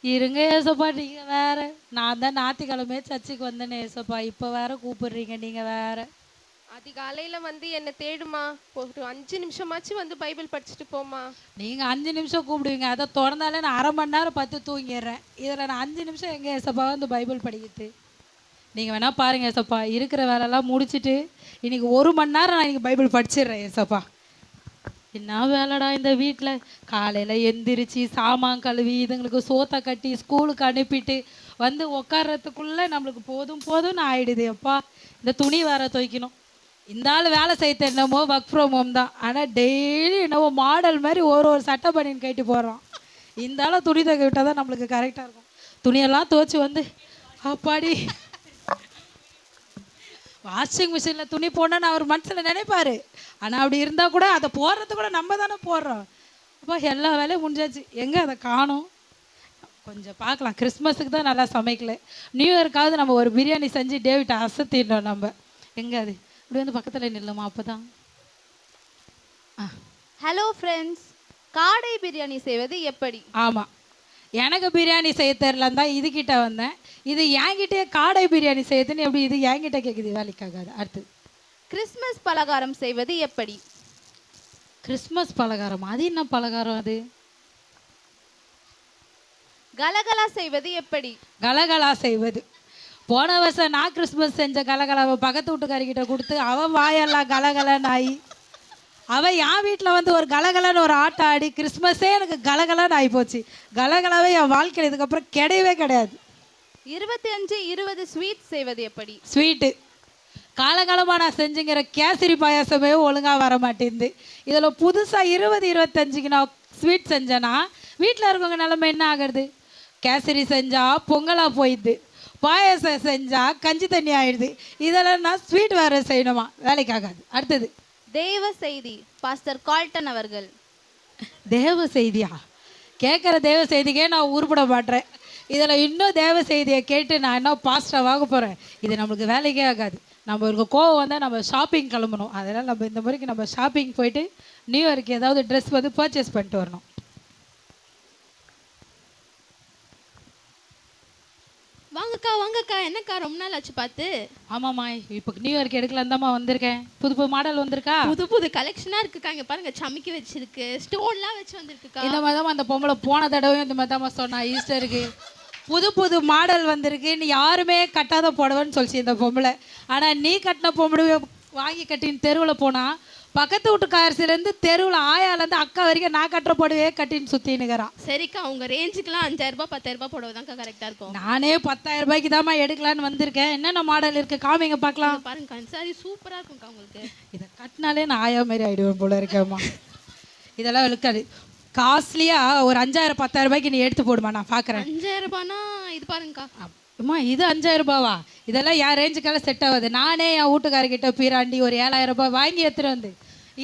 [SPEAKER 1] இருங்க ஏசப்பா, நீங்கள் வேற. நான் தான் ஞாயிற்றுக்கிழமை சர்ச்சுக்கு வந்தேனே ஏசப்பா, இப்போ வேற கூப்பிடுறீங்க நீங்கள் வேற.
[SPEAKER 10] அதிகாலையில் வந்து என்னை தேடுமா, ஒரு 5 நிமிஷமாச்சும் வந்து பைபிள் படிச்சுட்டு போமா.
[SPEAKER 1] நீங்கள் 5 நிமிஷம் கூப்பிடுவீங்க, அதை திறந்தாலே நான் அரை மணி நேரம் பத்து தூங்கிடுறேன். இதில் நான் 5 நிமிஷம் எங்கே ஏசப்பா வந்து பைபிள் படிக்கிறது? நீங்கள் வேணால் பாருங்கள் ஏசப்பா, இருக்கிற வேலையெல்லாம் முடிச்சுட்டு இன்றைக்கி 1 மணி நேரம் நான் இன்றைக்கி பைபிள் படிச்சிடுறேன் ஏசப்பா. என்ன வேலைடா இந்த வீட்டில், காலையில் எந்திரிச்சு சாமான் கழுவி இதுங்களுக்கு சோத்தை கட்டி ஸ்கூலுக்கு அனுப்பிட்டு வந்து உட்கார்றதுக்குள்ளே நம்மளுக்கு போதும் போதும்னு ஆயிடுது. அப்பா, இந்த துணி வேற துவைக்கணும். இந்த ஆள் வேலை செய்யறது என்னமோ ஒர்க் ஃப்ரம் ஹோம் தான், ஆனால் டெய்லி என்னவோ மாடல் மாதிரி ஒரு சட்டை பண்ணின்னு கட்டி போடுறோம். இந்த ஆளை துணி துவைக்க விட்டால் தான் நம்மளுக்கு கரெக்டாக இருக்கும். துணியெல்லாம் துவைச்சி வந்து அப்பாடி வாஷிங் மிஷினில் துணி போடணும்னு அவர் மனசில் நினைப்பார். ஆனால் அப்படி இருந்தால் கூட அதை போடுறது கூட நம்ம தானே போடுறோம். அப்போ எல்லா வேலையும் முடிஞ்சாச்சு, எங்கே அதை காணும்? கொஞ்சம் பார்க்கலாம், கிறிஸ்மஸுக்கு தான் நல்லா சமைக்கல, நியூ இயர்க்காவது நம்ம ஒரு பிரியாணி செஞ்சு டேவிட்டை அசத்திடணும். நம்ம எங்கே அது இப்படி வந்து பக்கத்தில் நில்லுமா, அப்போ தான்.
[SPEAKER 2] ஹலோ ஃப்ரெண்ட்ஸ், காடை பிரியாணி செய்வது எப்படி?
[SPEAKER 1] ஆமாம், எனக்கு பிரியாணி செய்ய தெரிலன்னு தான் இதுக்கிட்ட வந்தேன். இது என்கிட்டே காடை பிரியாணி செய்யறதுன்னு எப்படி இது என்கிட்ட கேட்குது, வேலைக்காகாது. அடுத்து,
[SPEAKER 2] கிறிஸ்மஸ் பலகாரம் செய்வது எப்படி?
[SPEAKER 1] கிறிஸ்மஸ் பலகாரம், அது என்ன பலகாரம் அது?
[SPEAKER 2] கலகலா செய்வது எப்படி?
[SPEAKER 1] கலகலா செய்வது, போன வருஷம் நான் கிறிஸ்மஸ் செஞ்ச கலகலாவை பக்கத்து வீட்டுக்காரிக்கிட்ட கொடுத்து அவன் வாயெல்லாம் கலகலன்னு ஆகி, அவன் என் வீட்டில் வந்து ஒரு கலகலன்னு ஒரு ஆட்டம் ஆடி கிறிஸ்மஸே எனக்கு கலகலன்னு ஆகிப்போச்சு. கலகலாவே என் வாழ்க்கையில் இதுக்கப்புறம் கிடையவே கிடையாது.
[SPEAKER 2] 25-20 ஸ்வீட் செய்வது எப்படி?
[SPEAKER 1] ஸ்வீட்டு காலகாலமாக நான் செஞ்சுங்கிற கேசரி பாயாசமே ஒழுங்காக வர மாட்டேங்குது. இதில் புதுசாக 20-25க்கு நான் ஸ்வீட் செஞ்சேன்னா வீட்டில் இருக்கவங்க நிலமை என்ன ஆகுறது? கேசரி செஞ்சால் பொங்கலாக போயிடுது, பாயாசம் செஞ்சால் கஞ்சி தண்ணி ஆயிடுது. இதெல்லாம் நான் ஸ்வீட் வேறு செய்யணுமா, வேலைக்காகாது. அடுத்தது,
[SPEAKER 2] தேவ செய்தி, பாஸ்டர் கால்டன் அவர்கள்.
[SPEAKER 1] தேவ செய்தியா? கேட்குற தேவ செய்திக்கே நான் உருப்பட மாட்டேறேன். இதில் இன்னும் தேவ செய்தியை கேட்டு நான் என்ன பாஸ்டராக வாங்க போகிறேன்? இது நம்மளுக்கு வேலைக்கே ஆகாது. நம்ம ஒரு கோவம் வந்தால் நம்ம ஷாப்பிங் கிளம்பணும். அதனால் நம்ம இந்த முறைக்கு நம்ம ஷாப்பிங் போயிட்டு நியூ இயருக்கு ஏதாவது ட்ரெஸ் வந்து பர்ச்சேஸ் பண்ணிட்டு வரணும்.
[SPEAKER 2] வாங்கக்கா வாங்கக்கா, என்னக்கா ரொம்ப நாள் ஆச்சு பார்த்து?
[SPEAKER 1] ஆமாம்மா, இப்போ நியூ இயர்க்கு எடுக்கலாம் தான்மா வந்திருக்கேன். புது புது மாடல் வந்திருக்கா,
[SPEAKER 2] புது புது கலெக்ஷனாக இருக்குக்கா. இங்கே பாருங்க, சமைக்க வச்சிருக்கு, ஸ்டோன்லாம் வச்சு வந்திருக்குக்கா.
[SPEAKER 1] இந்த மாதிரி தான் அந்த பொம்பளை போன தடவையும் இந்த மாதிரி தான் சொன்னா ஈஸ்டருக்கு புது புது மாடல் வந்திருக்கு, நீ யாருமே கட்டாத புடவைன்னு சொல்லிச்சு இந்த பொம்பளை. ஆனால் நீ கட்டின பொம்பளை வாங்கி கட்டின்னு தெருவில் போனால் பக்கத்து வீட்டுக்காரசிலேருந்து தெருவில் ஆயாலேருந்து அக்கா வரைக்கும் நான் கட்டுற புடவையே கட்டின்னு சுற்றினுக்கிறான்.
[SPEAKER 11] சரிக்கா, உங்கள் ரேஞ்சுக்கெலாம் 5000 ரூபாய் 10000 ரூபாய் புடவை தான்க்கா கரெக்டாக இருக்கும்.
[SPEAKER 1] நானே 10000 ரூபாய்க்கு தாம்மா எடுக்கலான்னு வந்திருக்கேன். என்னென்ன மாடல் இருக்குது காமிங்க பார்க்கலாம்.
[SPEAKER 11] பாருங்கக்கா, சாரி சூப்பராக இருக்கும்க்கா உங்களுக்கு.
[SPEAKER 1] இதை கட்டினாலே நான் ஆயா மாதிரி ஆகிடுவேன் போல இருக்கேம்மா. இதெல்லாம் இருக்காது. காஸ்ட்லியாக ஒரு 5000 10000 ரூபாய்க்கு நீ எடுத்து போடுமா, நான் பார்க்குறேன்.
[SPEAKER 11] 5000 ரூபானா இது பாருங்கக்கா.
[SPEAKER 1] அம்மா இது 5000 ரூபாவா? இதெல்லாம் என் ரேஞ்சுக்கெல்லாம் செட் ஆகாது. நானே என் வீட்டுக்காரர்கிட்ட பீராண்டி ஒரு 7000 ரூபாய் வாங்கி எடுத்துகிட்டு வந்து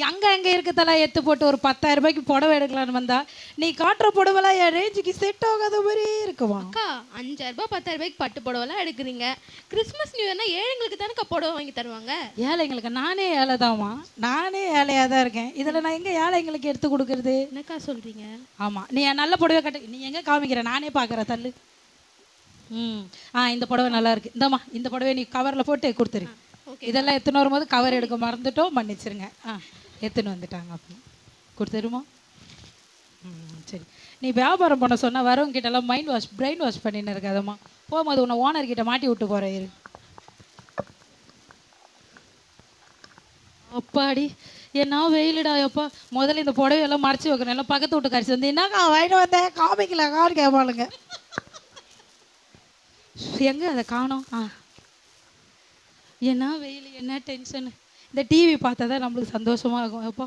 [SPEAKER 1] அங்கே இருக்கிறதெல்லாம் எடுத்து போட்டு ஒரு 10000 ரூபாய்க்கு புடவை எடுக்கலான்னு வந்தா நீ காட்டுற புடவைலாம் என் ரேஞ்சுக்கு செட் ஆகாத மாதிரி இருக்குமா?
[SPEAKER 11] அக்கா 5000 ரூபாய் 10000 ரூபாய்க்கு பட்டு புடவைலாம் எடுக்கிறீங்க. கிறிஸ்மஸ் நியூ இயர்னா ஏழைங்களுக்கு தானேக்கா புடவை வாங்கி தருவாங்க.
[SPEAKER 1] ஏழைங்களுக்கு நானே ஏழை தான்மா, நானே ஏழையாக தான் இருக்கேன். இதில் நான் எங்கே ஏழைங்களுக்கு எடுத்து கொடுக்குறது?
[SPEAKER 11] என்னக்கா சொல்கிறீங்க?
[SPEAKER 1] ஆமாம், நீ நல்ல புடவை கட்ட, நீ எங்கே காமிக்கிற? நானே பார்க்குறேன் தள்ளு. இந்த புடவை நல்லா இருக்கு. இந்தம்மா இந்த புடவை நீ கவரில் போட்டு கொடுத்துரு. இதெல்லாம் எத்தனை வரும்போது கவர் எடுக்க மறந்துட்டோம், மன்னிச்சிருங்க. எத்தனை வந்துட்டாங்க அப்போ கொடுத்துருமா? சரி, நீ வியாபாரம் பண்ண சொன்னால் வரவங்க கிட்டலாம் பிரெயின் வாஷ் பண்ணின்னு இருக்காதம்மா. போகும்போது உன்னை ஓனர்கிட்ட மாட்டி விட்டு போகிறேன் இரு. அப்பாடி என்ன வெயிலுடா எப்பா. முதல்ல இந்த புடவையெல்லாம் மறைச்சி வைக்கணும். எல்லாம் பக்கத்து வீட்டு கரிசி வந்து என்னக்கா வாங்கிட்டு வந்தேன் காமிக்கலக்கான்னு கேட்பாளுங்க. எங்கே அதை காணோம்? என்ன வெயில், என்ன டென்ஷனு. இந்த டிவி பார்த்தா தான் நம்மளுக்கு சந்தோஷமாக இருக்கும் எப்பா.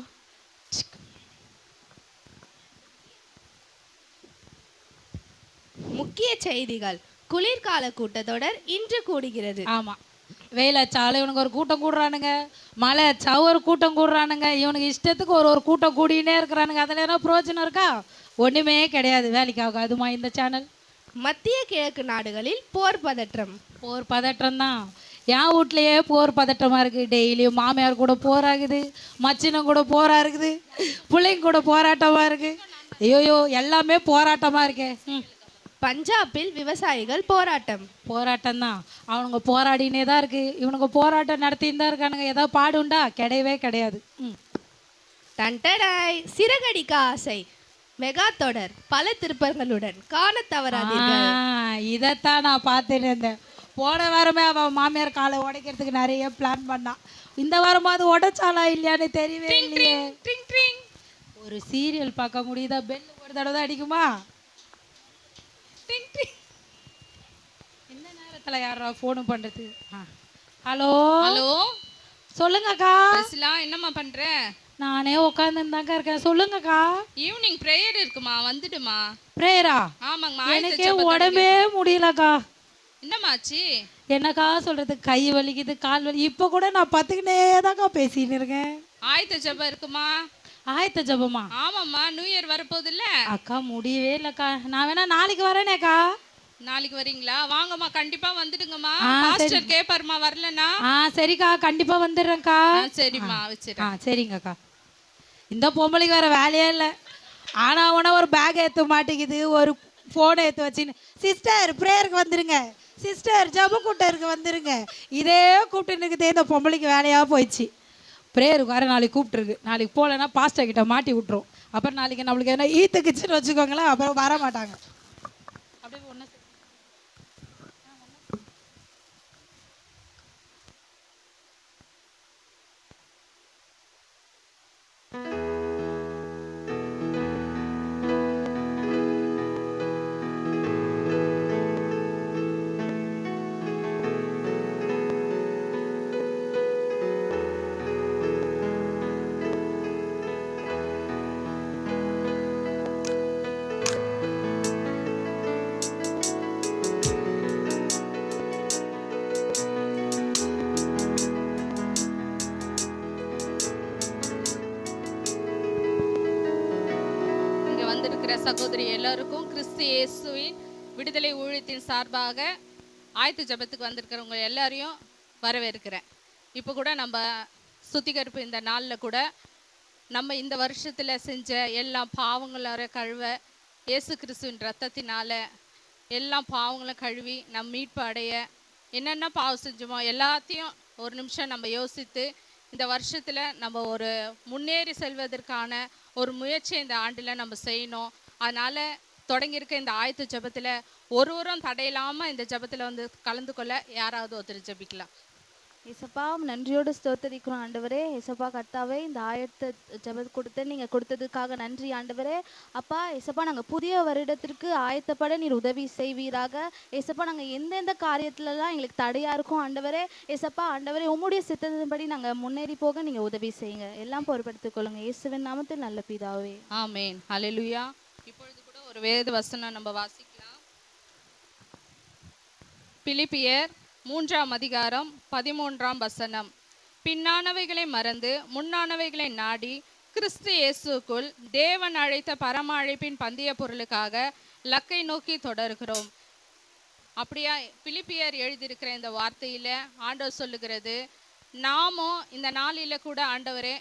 [SPEAKER 11] முக்கிய செய்திகள். குளிர்கால கூட்டத்தொடர் இன்று கூடுகிறது.
[SPEAKER 1] ஆமாம், வெயிலாச்சாலும் இவனுக்கு ஒரு கூட்டம் கூடுறானுங்க, மழை ஆச்சா ஒரு கூட்டம் கூடுறானுங்க. இவனுக்கு இஷ்டத்துக்கு ஒரு கூட்டம் கூடினே இருக்கிறானுங்க. அதில் என்ன பிரயோஜனம் இருக்கா? ஒன்றுமே கிடையாது, வேலைக்கு ஆகாதுமா இந்த சேனல்.
[SPEAKER 11] மத்திய கிழக்கு நாடுகளில் போர் பதற்றம்.
[SPEAKER 1] போர் பதற்றம் தான். என் வீட்லையே போர் பதட்டமாக இருக்குது. டெய்லியும் மாமியார் கூட போராகுது, மச்சினம் கூட போரா இருக்குது, பிள்ளைங்க கூட போராட்டமாக இருக்குது. ஐயோயோ எல்லாமே போராட்டமாக இருக்கே.
[SPEAKER 11] பஞ்சாபில் விவசாயிகள் போராட்டம்.
[SPEAKER 1] போராட்டம் தான், அவனுங்க போராடினே தான் இருக்குது. இவனுங்க போராட்டம் நடத்தின்னு தான் இருக்கானுங்க. ஏதாவது பாடுண்டா? கிடையவே கிடையாது.
[SPEAKER 11] டண்டடாய் சிறகடிக்க ஆசை மெகா தொடர் பல திருப்பங்களுடன் காண தவறாதீர்கள்.
[SPEAKER 1] இதைத்தான் நான் பார்த்துட்டு இருந்தேன். போன வாரமே அவன் மாமியார் காலை உடைக்கிறதுக்கு நிறைய பிளான் பண்ணான். இந்த வாரமாவது உடைச்சாலா இல்லையான்னு தெரியவே இல்லையே. ஒரு சீரியல் பார்க்க முடியுதா? பெல் ஒரு தடவை தான் அடிக்குமா? இந்த நேரத்தில் யாரா ஃபோனு பண்ணுறது? ஹலோ
[SPEAKER 12] ஹலோ,
[SPEAKER 1] சொல்லுங்கக்கா.
[SPEAKER 12] என்னம்மா பண்ற?
[SPEAKER 1] நானே உட்காந்துருந்தாக்கா இருக்கேன். சொல்லுங்கக்கா.
[SPEAKER 12] ஈவினிங் ப்ரேயர் இருக்குமா, வந்துடுமா?
[SPEAKER 1] ப்ரேயரா?
[SPEAKER 12] ஆமாங்கம்மா.
[SPEAKER 1] எனக்கே உடம்பே முடியலக்கா.
[SPEAKER 12] என்னமாச்சு?
[SPEAKER 1] என்னக்கா சொல்றது, கை வலிக்குது, கால் வலி. இப்போ கூட நான் பத்துக்கினே தான்க்கா பேசின்னு இருக்கேன்.
[SPEAKER 12] ஆயத்த ஜெபம் இருக்குமா?
[SPEAKER 1] ஆயத்த ஜெபமா?
[SPEAKER 12] ஆமாம்மா, நியூ இயர் வரப்போகுது இல்ல
[SPEAKER 1] அக்கா. முடியவே இல்லைக்கா. நான் வேணா நாளைக்கு வரேனேக்கா.
[SPEAKER 12] நாளைக்கு வரீங்களா? வாங்கம்மா, கண்டிப்பா வந்துடுங்கம்மா. பாஸ்டர் கேப்பாருமா வரலனா?
[SPEAKER 1] சரிக்கா, கண்டிப்பா வந்துடுறேன்க்கா.
[SPEAKER 12] சரிம்மா, வச்சிடுறேன்.
[SPEAKER 1] சரிங்கக்கா. இந்த பொம்பளைக்கு வேற வேலையே இல்லை. ஆனா உன ஒரு பேக் ஏற்ற மாட்டேங்குது, ஒரு ஃபோனை ஏற்று வச்சுன்னு, சிஸ்டர் ப்ரேயருக்கு வந்துருங்க, சிஸ்டர் ஜப கூட்டருக்கு வந்துருங்க, இதே கூப்பிட்டுன்னு இந்த பொம்பளைக்கு வேலையாக போயிடுச்சு. ப்ரேயருக்கு வேறு நாளைக்கு கூப்பிட்டுருக்கு. நாளைக்கு போகலன்னா பாஸ்டர் கிட்ட மாட்டி விட்டுரும். அப்புறம் நாளைக்கு நம்மளுக்கு எதனா ஈத்துக்குச்சுன்னு வச்சுக்கோங்களேன், அப்புறம் வர மாட்டாங்க. அப்படியே ஒன்று
[SPEAKER 12] சகோதரி எல்லாருக்கும் கிறிஸ்து இயேசுவின் விடுதலை ஊழியத்தின் சார்பாக ஆயத்த ஜெபத்துக்கு வந்திருக்கிறவங்க எல்லாரையும் வரவேற்கிறேன். இப்போ கூட நம்ம சுத்திகரிப்பு இந்த நாளில் கூட நம்ம இந்த வருஷத்தில் செஞ்ச எல்லா பாவங்கள கழுவ இயேசு கிறிஸ்துவின் ரத்தத்தினால எல்லா பாவங்களும் கழுவி நம்ம மீட்பு அடைய என்னென்ன பாவம் செஞ்சோமோ எல்லாத்தையும் ஒரு நிமிஷம் நம்ம யோசித்து இந்த வருஷத்தில் நம்ம ஒரு முன்னேறி செல்வதற்கான ஒரு முயற்சி இந்த ஆண்டில் நம்ம செய்யணும். அதனால் தொடங்கியிருக்க இந்த ஆயத்த ஜெபத்தில் ஒருவரும் தடையில்லாமல் இந்த ஜெபத்தில் வந்து கலந்து கொள்ள யாராவது ஒருத்தர் ஜெபிக்கலாம்.
[SPEAKER 11] ஏசப்பா நன்றியோடு ஸ்தோத்தரிக்கிறோம் ஆண்டவரே. ஏசப்பா கர்த்தாவே, இந்த ஆயத்த ஜெபம் நீங்கள் கொடுத்ததுக்காக நன்றி ஆண்டவரே. அப்பா ஏசப்பா, நாங்கள் புதிய வருடத்திற்கு ஆயத்தப்பட நீர் உதவி செய்வீராக. ஏசப்பா, நாங்கள் எந்தெந்த காரியத்துலலாம் எங்களுக்கு தடையாக இருக்கும் ஆண்டவரே. ஏசப்பா ஆண்டவரே, உம்முடைய சித்தத்தின்படி நாங்கள் முன்னேறி போக நீங்கள் உதவி செய்யுங்க. எல்லாம் பொறுப்படுத்திக் கொள்ளுங்க இயேசுவின் நாமத்தில் நல்ல பிதாவே,
[SPEAKER 12] ஆமேன். ஹல்லேலூயா. இப்பொழுது கூட ஒரு வேத வசனம் நம்ம வாசிக்கலாம். பிலிப்பியர் 3ஆம் அதிகாரம் 13ஆம் வசனம். பின்னானவைகளை மறந்து முன்னானவைகளை நாடி கிறிஸ்து இயேசுக்குள் தேவன் அழைத்த பரம அழைப்பின் பந்தய பொருளுக்காக லக்கை நோக்கி தொடர்கிறோம். அப்படியா பிலிப்பியர் எழுதியிருக்கிற இந்த வார்த்தையில ஆண்டவர் சொல்லுகிறது, நாமும் இந்த நாளில கூட ஆண்டவரே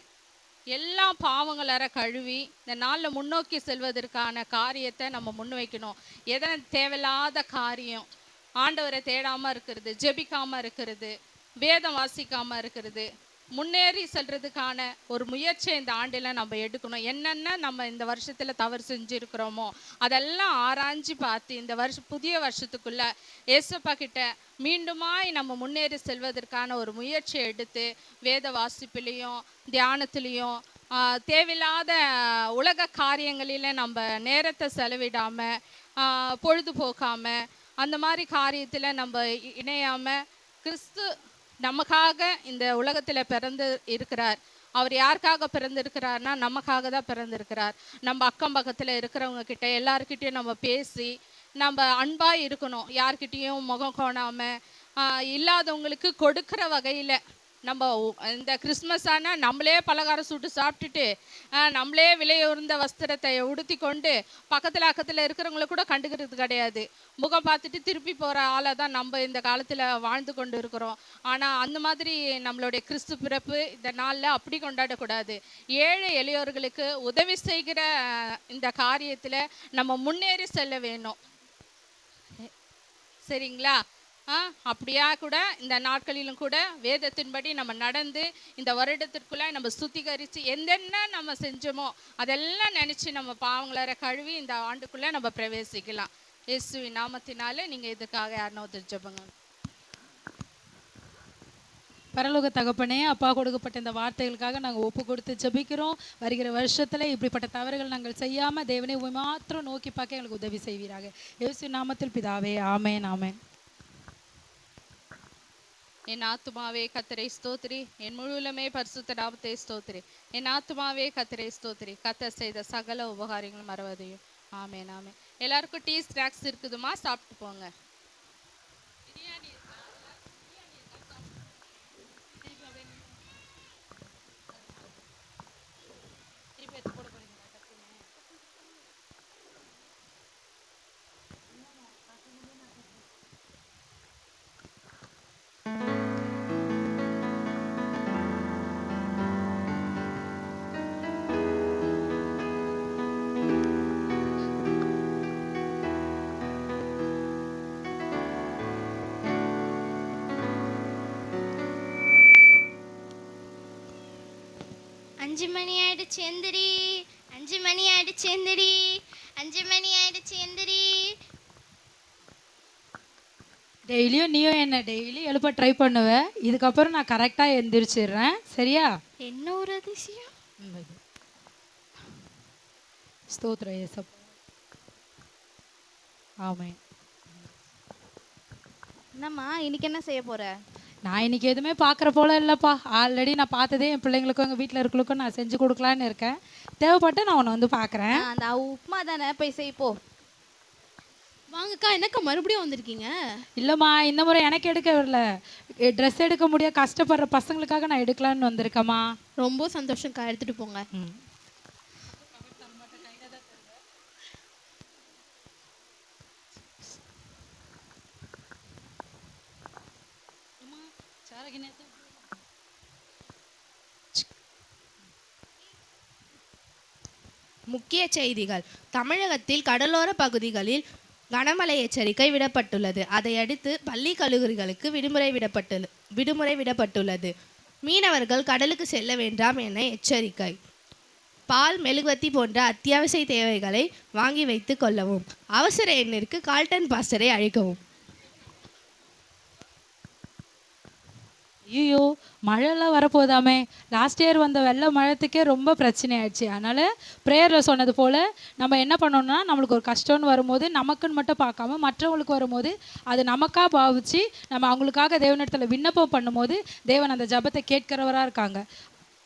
[SPEAKER 12] எல்லா பாவங்களற கழுவி இந்த நாளில் முன்னோக்கி செல்வதற்கான காரியத்தை நம்ம முன்வைக்கணும். எதனா தேவையில்லாத காரியம், ஆண்டவரை தேடாமல் இருக்கிறது, ஜெபிக்காமல் இருக்கிறது, வேதம் வாசிக்காமல் இருக்கிறது, முன்னேறி செல்றதுக்கான ஒரு முயற்சியை இந்த ஆண்டில் நம்ம எடுக்கணும். என்னென்ன நம்ம இந்த வருஷத்தில் தவறு செஞ்சுருக்கிறோமோ அதெல்லாம் ஆராய்ஞ்சு பார்த்து இந்த புதிய வருஷத்துக்குள்ள ஏசப்பா கிட்ட மீண்டுமாய் நம்ம முன்னேறி செல்வதற்கான ஒரு முயற்சியை எடுத்து வேத வாசிப்புலேயும் தியானத்துலேயும் தேவையில்லாத உலக காரியங்களில் நம்ம நேரத்தை செலவிடாமல் பொழுதுபோக்காமல் அந்த மாதிரி காரியத்தில் நம்ம இணையாமல் கிறிஸ்து நமக்காக இந்த உலகத்தில் பிறந்து இருக்கிறார். அவர் யாருக்காக பிறந்திருக்கிறார்னா நமக்காக தான் பிறந்திருக்கிறார். நம்ம அக்கம் பக்கத்தில் இருக்கிறவங்க கிட்ட எல்லாருக்கிட்டையும் நம்ம பேசி நம்ம அன்பாக இருக்கணும். யார்கிட்டையும் முகம் கோணாமல் இல்லாதவங்களுக்கு கொடுக்குற வகையில் நம்ம இந்த கிறிஸ்மஸ் ஆனால் நம்மளே பலகாரம் சுட்டு சாப்பிட்டுட்டு நம்மளே விலையுறந்த வஸ்திரத்தை உடுத்தி கொண்டு பக்கத்தில் இருக்கிறவங்கள கூட கண்டுக்கிறது கிடையாது. முகம் பார்த்துட்டு திருப்பி போகிற ஆளை தான் நம்ம இந்த காலத்தில் வாழ்ந்து கொண்டு இருக்கிறோம். ஆனால் அந்த மாதிரி நம்மளுடைய கிறிஸ்து பிறப்பு இந்த நாளில் அப்படி கொண்டாடக்கூடாது. ஏழை எளியோர்களுக்கு உதவி செய்கிற இந்த காரியத்தில் நம்ம முன்னேறி செல்ல வேணும். சரிங்களா? அப்படியா கூட இந்த நாட்களிலும் கூட வேதத்தின்படி நம்ம நடந்து இந்த வருடத்திற்குள்ள நம்ம சுத்திகரித்து என்னென்ன நம்ம செஞ்சோமோ அதெல்லாம் நினச்சி நம்ம பாவங்களற கழுவி இந்த ஆண்டுக்குள்ளே நம்ம பிரவேசிக்கலாம். இயேசுவின் நாமத்தினால நீங்கள் இதுக்காக யாருன்னா ஒருத்தர் ஜெபங்க.
[SPEAKER 1] பரலோக தகப்பனே, அப்பா கொடுக்கப்பட்ட இந்த வார்த்தைகளுக்காக நாங்கள் ஒப்பு கொடுத்து ஜெபிக்கிறோம். வருகிற வருஷத்தில் இப்படிப்பட்ட தவறுகள் நாங்கள் செய்யாமல் தேவனை மாத்திரம் நோக்கி பார்க்க எங்களுக்கு உதவி செய்வீராக. இயேசுவின் நாமத்தில் பிதாவே, ஆமேன் ஆமேன்.
[SPEAKER 12] என் ஆத்துமாவே கர்த்தரை ஸ்தோத்திரி, என் முழுவலுமே பரிசுத்த நாமத்தை ஸ்தோத்திரி. என் ஆத்துமாவே கர்த்தரை ஸ்தோத்திரி, கர்த்தர் செய்த சகல உபகாரங்களும் மறவதையும். ஆமேன் ஆமேன். எல்லாருக்கும் டீ ஸ்நாக்ஸ் இருக்குதுமா, சாப்பிட்டு போங்க.
[SPEAKER 5] அஞ்சு மணி ஆயிடுச்சு எந்திரி, 5 மணி ஆயிடுச்சு எந்திரி, 5 மணி ஆயிடுச்சு எந்திரி.
[SPEAKER 1] டெய்லியும் நீயும் என்ன டெய்லி எழுப்ப ட்ரை பண்ணுவ. இதுக்கப்புறம் நான் கரெக்டாக எந்திரிச்சிடுறேன். சரியா?
[SPEAKER 5] என்ன ஒரு அதிசயம்.
[SPEAKER 1] ஸ்தோத்திரம் இயேசப்பா. ஆமென்.
[SPEAKER 11] என்னம்மா இன்னைக்கு என்ன செய்ய போற?
[SPEAKER 1] நான் இன்னைக்கு எதுவுமே பார்க்குற போல இல்லைப்பா. ஆல்ரெடி நான் பார்த்ததே என் பிள்ளைங்களுக்கும் எங்கள் வீட்டில் இருக்கிறவங்களுக்கும் நான் செஞ்சு கொடுக்கலான்னு இருக்கேன். தேவைப்பட்டு நான் உன்னை வந்து பார்க்குறேன்.
[SPEAKER 11] அந்த உப்புமா தானே, போய் செய் போ. வாங்கக்கா, என்னக்கா மறுபடியும் வந்திருக்கீங்க?
[SPEAKER 1] இல்லைம்மா, இந்த முறை எனக்கு எடுக்க வரல. ட்ரெஸ் எடுக்க முடிய கஷ்டப்படுற பசங்களுக்காக நான் எடுக்கலான்னு வந்திருக்கேம்மா.
[SPEAKER 11] ரொம்ப சந்தோஷம்க்கா, எடுத்துகிட்டு போங்க.
[SPEAKER 13] முக்கிய செய்திகள். தமிழகத்தில் கடலோர பகுதிகளில் கனமழை எச்சரிக்கை விடப்பட்டுள்ளது. அதையடுத்து பள்ளி கல்லூரிகளுக்கு விடுமுறை விடப்பட்டுள்ளது. மீனவர்கள் கடலுக்கு செல்ல வேண்டாம் என எச்சரிக்கை. பால், மெழுகுவர்த்தி போன்ற அத்தியாவசிய தேவைகளை வாங்கி வைத்து கொள்ளவும். அவசர எண்ணிற்கு கால்டன் பாஸ்டரை அழைக்கவும்.
[SPEAKER 1] ஐயோ, மழைலாம் வரப்போதாமே. லாஸ்ட் இயர் வந்த வெள்ள மழைத்துக்கே ரொம்ப பிரச்சனை ஆயிடுச்சு. அதனால் ப்ரேயரில் சொன்னது போல் நம்ம என்ன பண்ணோம்னா, நம்மளுக்கு ஒரு கஷ்டம்னு வரும்போது நமக்குன்னு மட்டும் பார்க்காம மற்றவங்களுக்கு வரும்போது அது நமக்காக பாவிச்சு நம்ம அவங்களுக்காக தேவனிடத்தில் விண்ணப்பம் பண்ணும்போது தேவன் அந்த ஜபத்தை கேட்கிறவராக இருக்காங்க.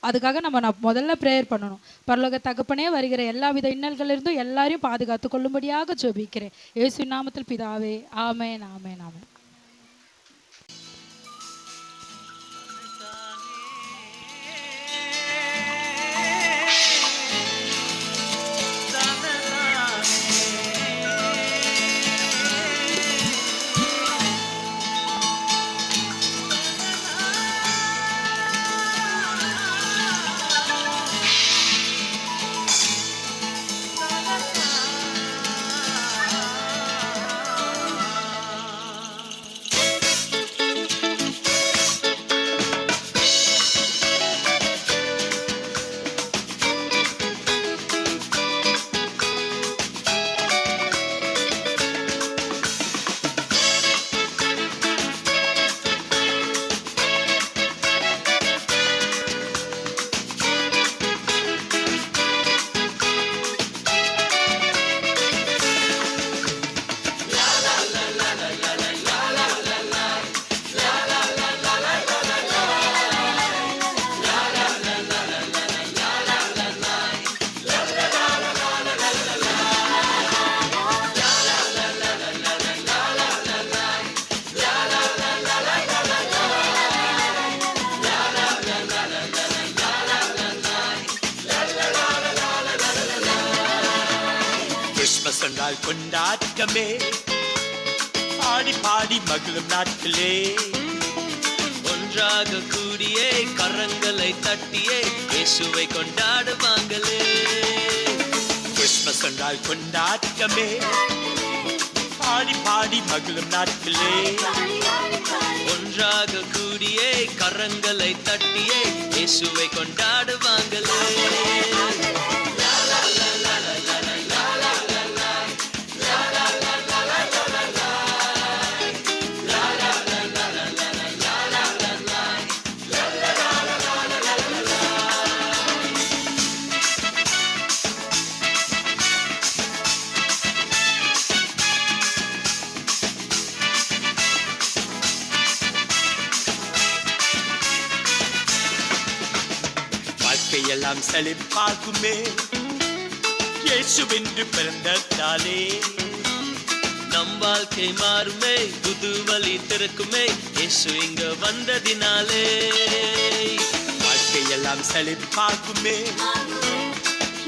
[SPEAKER 1] அதுக்காக நான் முதல்ல ப்ரேயர் பண்ணணும். பரலோக தகப்பனே, வருகிற எல்லா வித இன்னல்களிலிருந்தும் எல்லாரையும் பாதுகாத்து கொள்ளும்படியாக ஜெபிக்கிறேன். இயேசு நாமத்தில் பிதாவே, ஆமென், ஆமென், ஆமென்.
[SPEAKER 14] சொன்னால் கொண்டாட்டமே, பாடி பாடி மகிழும் நாட்களே, ஒன்றாக கூடியே கரங்களை தட்டியே இயேசுவை கொண்டாடுவாங்களே. கிறிஸ்மஸ் என்றால் கொண்டாட்டமே, பாடி பாடி மகிழும் நாட்களே, ஒன்றாக கூடியே கரங்களை தட்டியே இயேசுவை கொண்டாடுவாங்களே. வாழ்க்கையெல்லாம் செழிப்பாகுமே இயேசுவென்று பிறந்ததாலே, நம் வாழ்க்கை மாறுமே, புது வழி திறக்குமே இயேசு இங்க வந்ததினாலே. வாழ்க்கையெல்லாம் செழிப்பாகுமே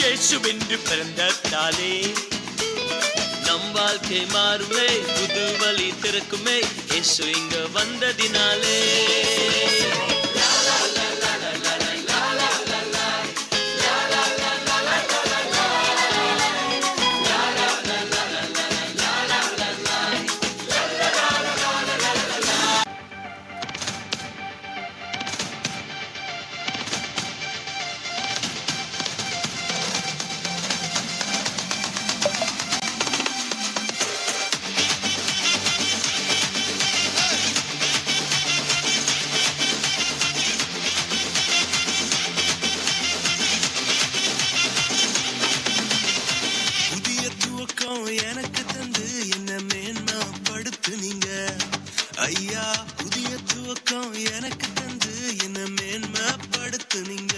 [SPEAKER 14] இயேசுவென்று பிறந்ததாலே, நம் வாழ்க்கை மாறுமே, புது வழி திறக்குமே இயேசு இங்க வந்ததினாலே.
[SPEAKER 15] எனக்கு தந்து என்ன மேன்மைப்படுத்துனீங்க ஐயா. புதிய துவக்கம் எனக்கு தந்து என்ன மேன்மைப்படுத்துனீங்க.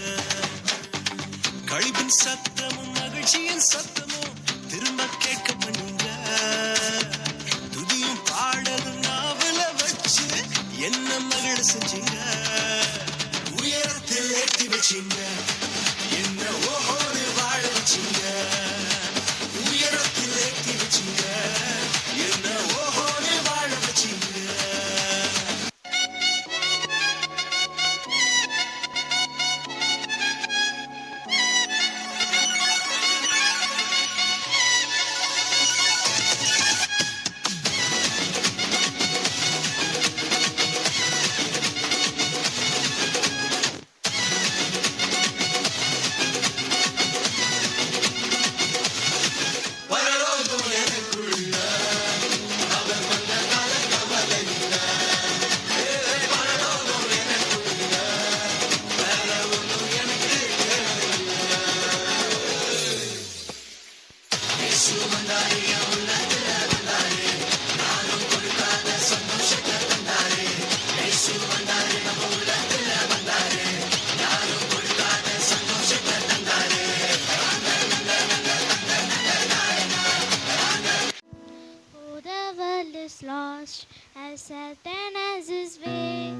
[SPEAKER 15] கழிப்பின் சத்தமும் மகிழ்ச்சியின் சத்தமும் திரும்ப கேட்க பண்ணீங்க. துதியும் பாடலும் நாவல வச்சு என்ன மகிழ செஞ்சீங்க. உயரத்தில் ஏற்றி வச்சீங்க, என்ன ஓஹோடு வாழ வச்சீங்க. உயரத்தில் ஏற்றி வச்சீங்க, என்ன ஓஹோடு வாழ வச்சீங்க.
[SPEAKER 5] much as Satan has his way,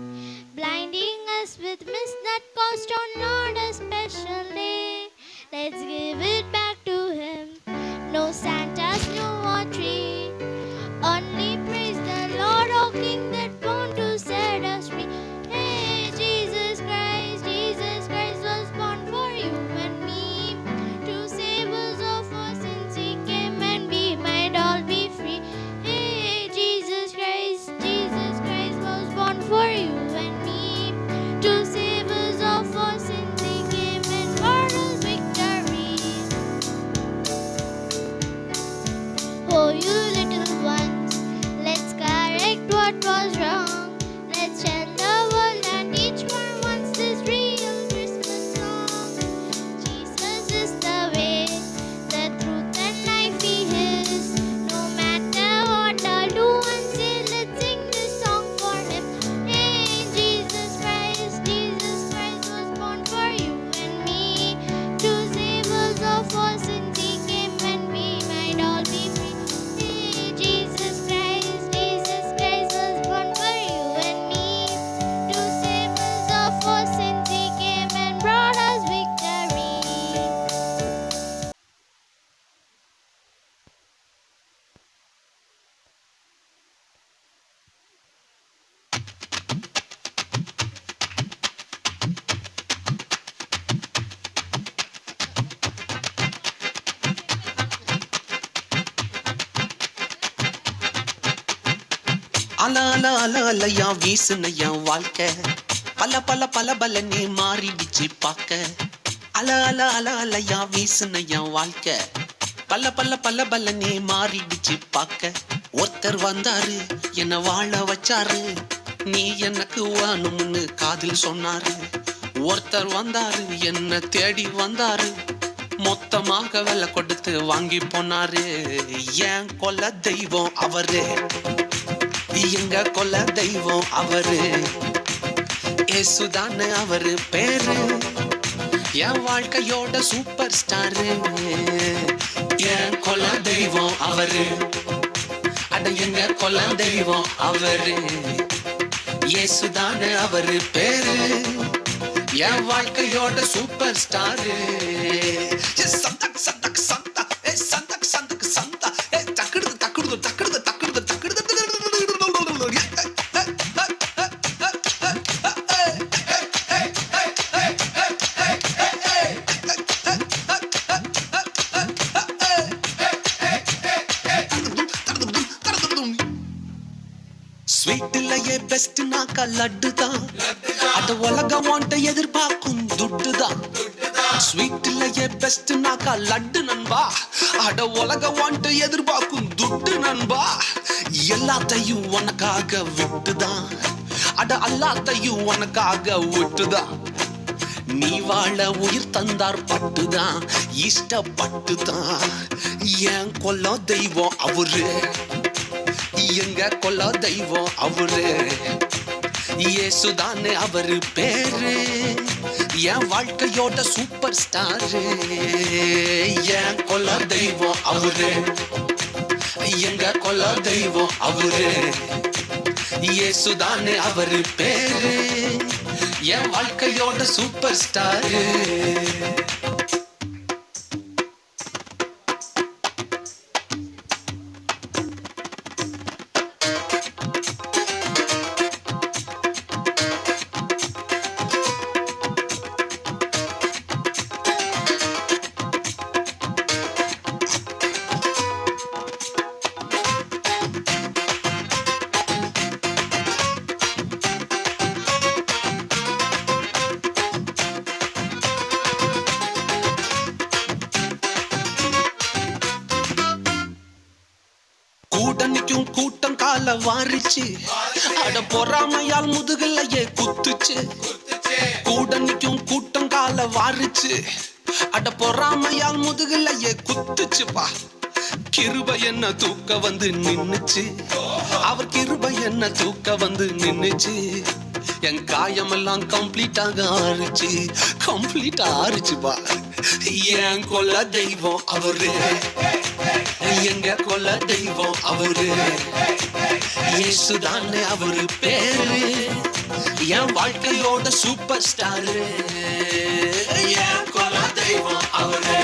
[SPEAKER 5] blinding us with mist that cost on Lord a special day. Let's give it back to him. No Santa, snow or tree, only praise the Lord, O King that born to set us free. Hey, Jesus Christ was born for you and me, to save us of our sins he came, and we might all be free. Hey, Jesus Christ was born for you and me, to save us of our sins he came, and brought us victory. Oh, you little ones, let's correct what was wrong. Let's tell the world and teach more once this real Christmas song. Jesus is the way, the truth and life he is. No matter what I'll do and say, let's sing this song for him. Hey, Jesus Christ was born for you and me, to save us of our sins he came, and we might all be free. Hey, Jesus Christ was born for you and me, to save us of our sins he came, and brought us victory.
[SPEAKER 15] அல அல அல அலையா வீசுன என் வாழ்க்கை, பல பல பல பலனே மாறிடுச்சு பார்க்க. அல அல அல அலையா வீசுன என் வாழ்க்கை, பல பல பல பலனே மாறிடுச்சு பார்க்க. ஒருத்தர் வந்தாரு என்ன வாழ வச்சாரு, நீ எனக்கு வேணும்னு காதில் சொன்னாரு. ஒருத்தர் வந்தாரு என்ன தேடி வந்தாரு, மொத்தமாக விலை கொடுத்து வாங்கி போனாரு. ஏன் கொல்ல தெய்வம் அவரு, எங்க கொல்ல தெய்வம் அவரு, ஏசுதானே அவரு பேரு, என் வாழ்க்கையோட சூப்பர் ஸ்டாரு. என் கொல்ல தெய்வம் அவரு, அட எங்க கொல்ல தெய்வம் அவரு, ஏசுதானே அவரு பேரு, என் வாழ்க்கையோட சூப்பர் ஸ்டாரு. சந்தக் சந்தக் சந்தா, சந்தக் சந்தக் சந்தா, தக்குடுது தக்குடுது தக்குடுது தக்குடுது தக்குடுது. ஸ்வீட்லயே பெஸ்ட் நாக்கா லட்டு தான், அத உலகம் வாண்ட எதிர்பார்க்கும் துட்டு தான். ஸ்வீட்லயே பெஸ்ட் நாக்கா லட்டு நண்பா, அட உலகம் வாண்ட எதிர்பார்க்கும் துட்டு நண்பா. எல்லாத்தையும் உனக்காக விட்டுதான், அட எல்லாத்தையும் உனக்காக விட்டுதான். நீ வாழ உயிர் தந்தார் பட்டுதான், இஷ்டப்பட்டுதான். ஏன் கொல்ல தெய்வம் அவரு, எங்க கொல்ல தெய்வம் அவரு, இயேசுதானே அவரு பேரு, என் வாழ்க்கையோட சூப்பர் ஸ்டாரு. என் கொல்ல தெய்வம் அவரு, எங்க கொல்ல தெய்வம் அவரு, இயேசுதானே அவரு பேரு, என் வாழ்க்கையோட சூப்பர் ஸ்டாரு. கூட்டணிக்கும் கூட்டம் கால வாரிச்சு, அட பொறாமையால் முதுகலையே குத்துச்சு. கூட்டணிக்கும் கூட்டம் கால வாரிச்சு, அட பொறாமையால் முதுகலையே குத்துச்சுப்பா. கிருபை என்ன தூக்க வந்து நின்னுச்சு, அவர் கிருபை என்ன தூக்க வந்து நின்னுச்சு. என் காயமெல்லாம் கம்ப்ளீட்டாக ஆறுச்சு, கம்ப்ளீட்டா ஆறுச்சுப்பா. என் கொல்ல தெய்வம் அவரு, எங்க கொல்ல தெய்வம் அவரு, இயேசுதான்னு அவரு பேரு, என் வாழ்க்கையோட சூப்பர் ஸ்டாரு, என் குல தெய்வம் அவரு.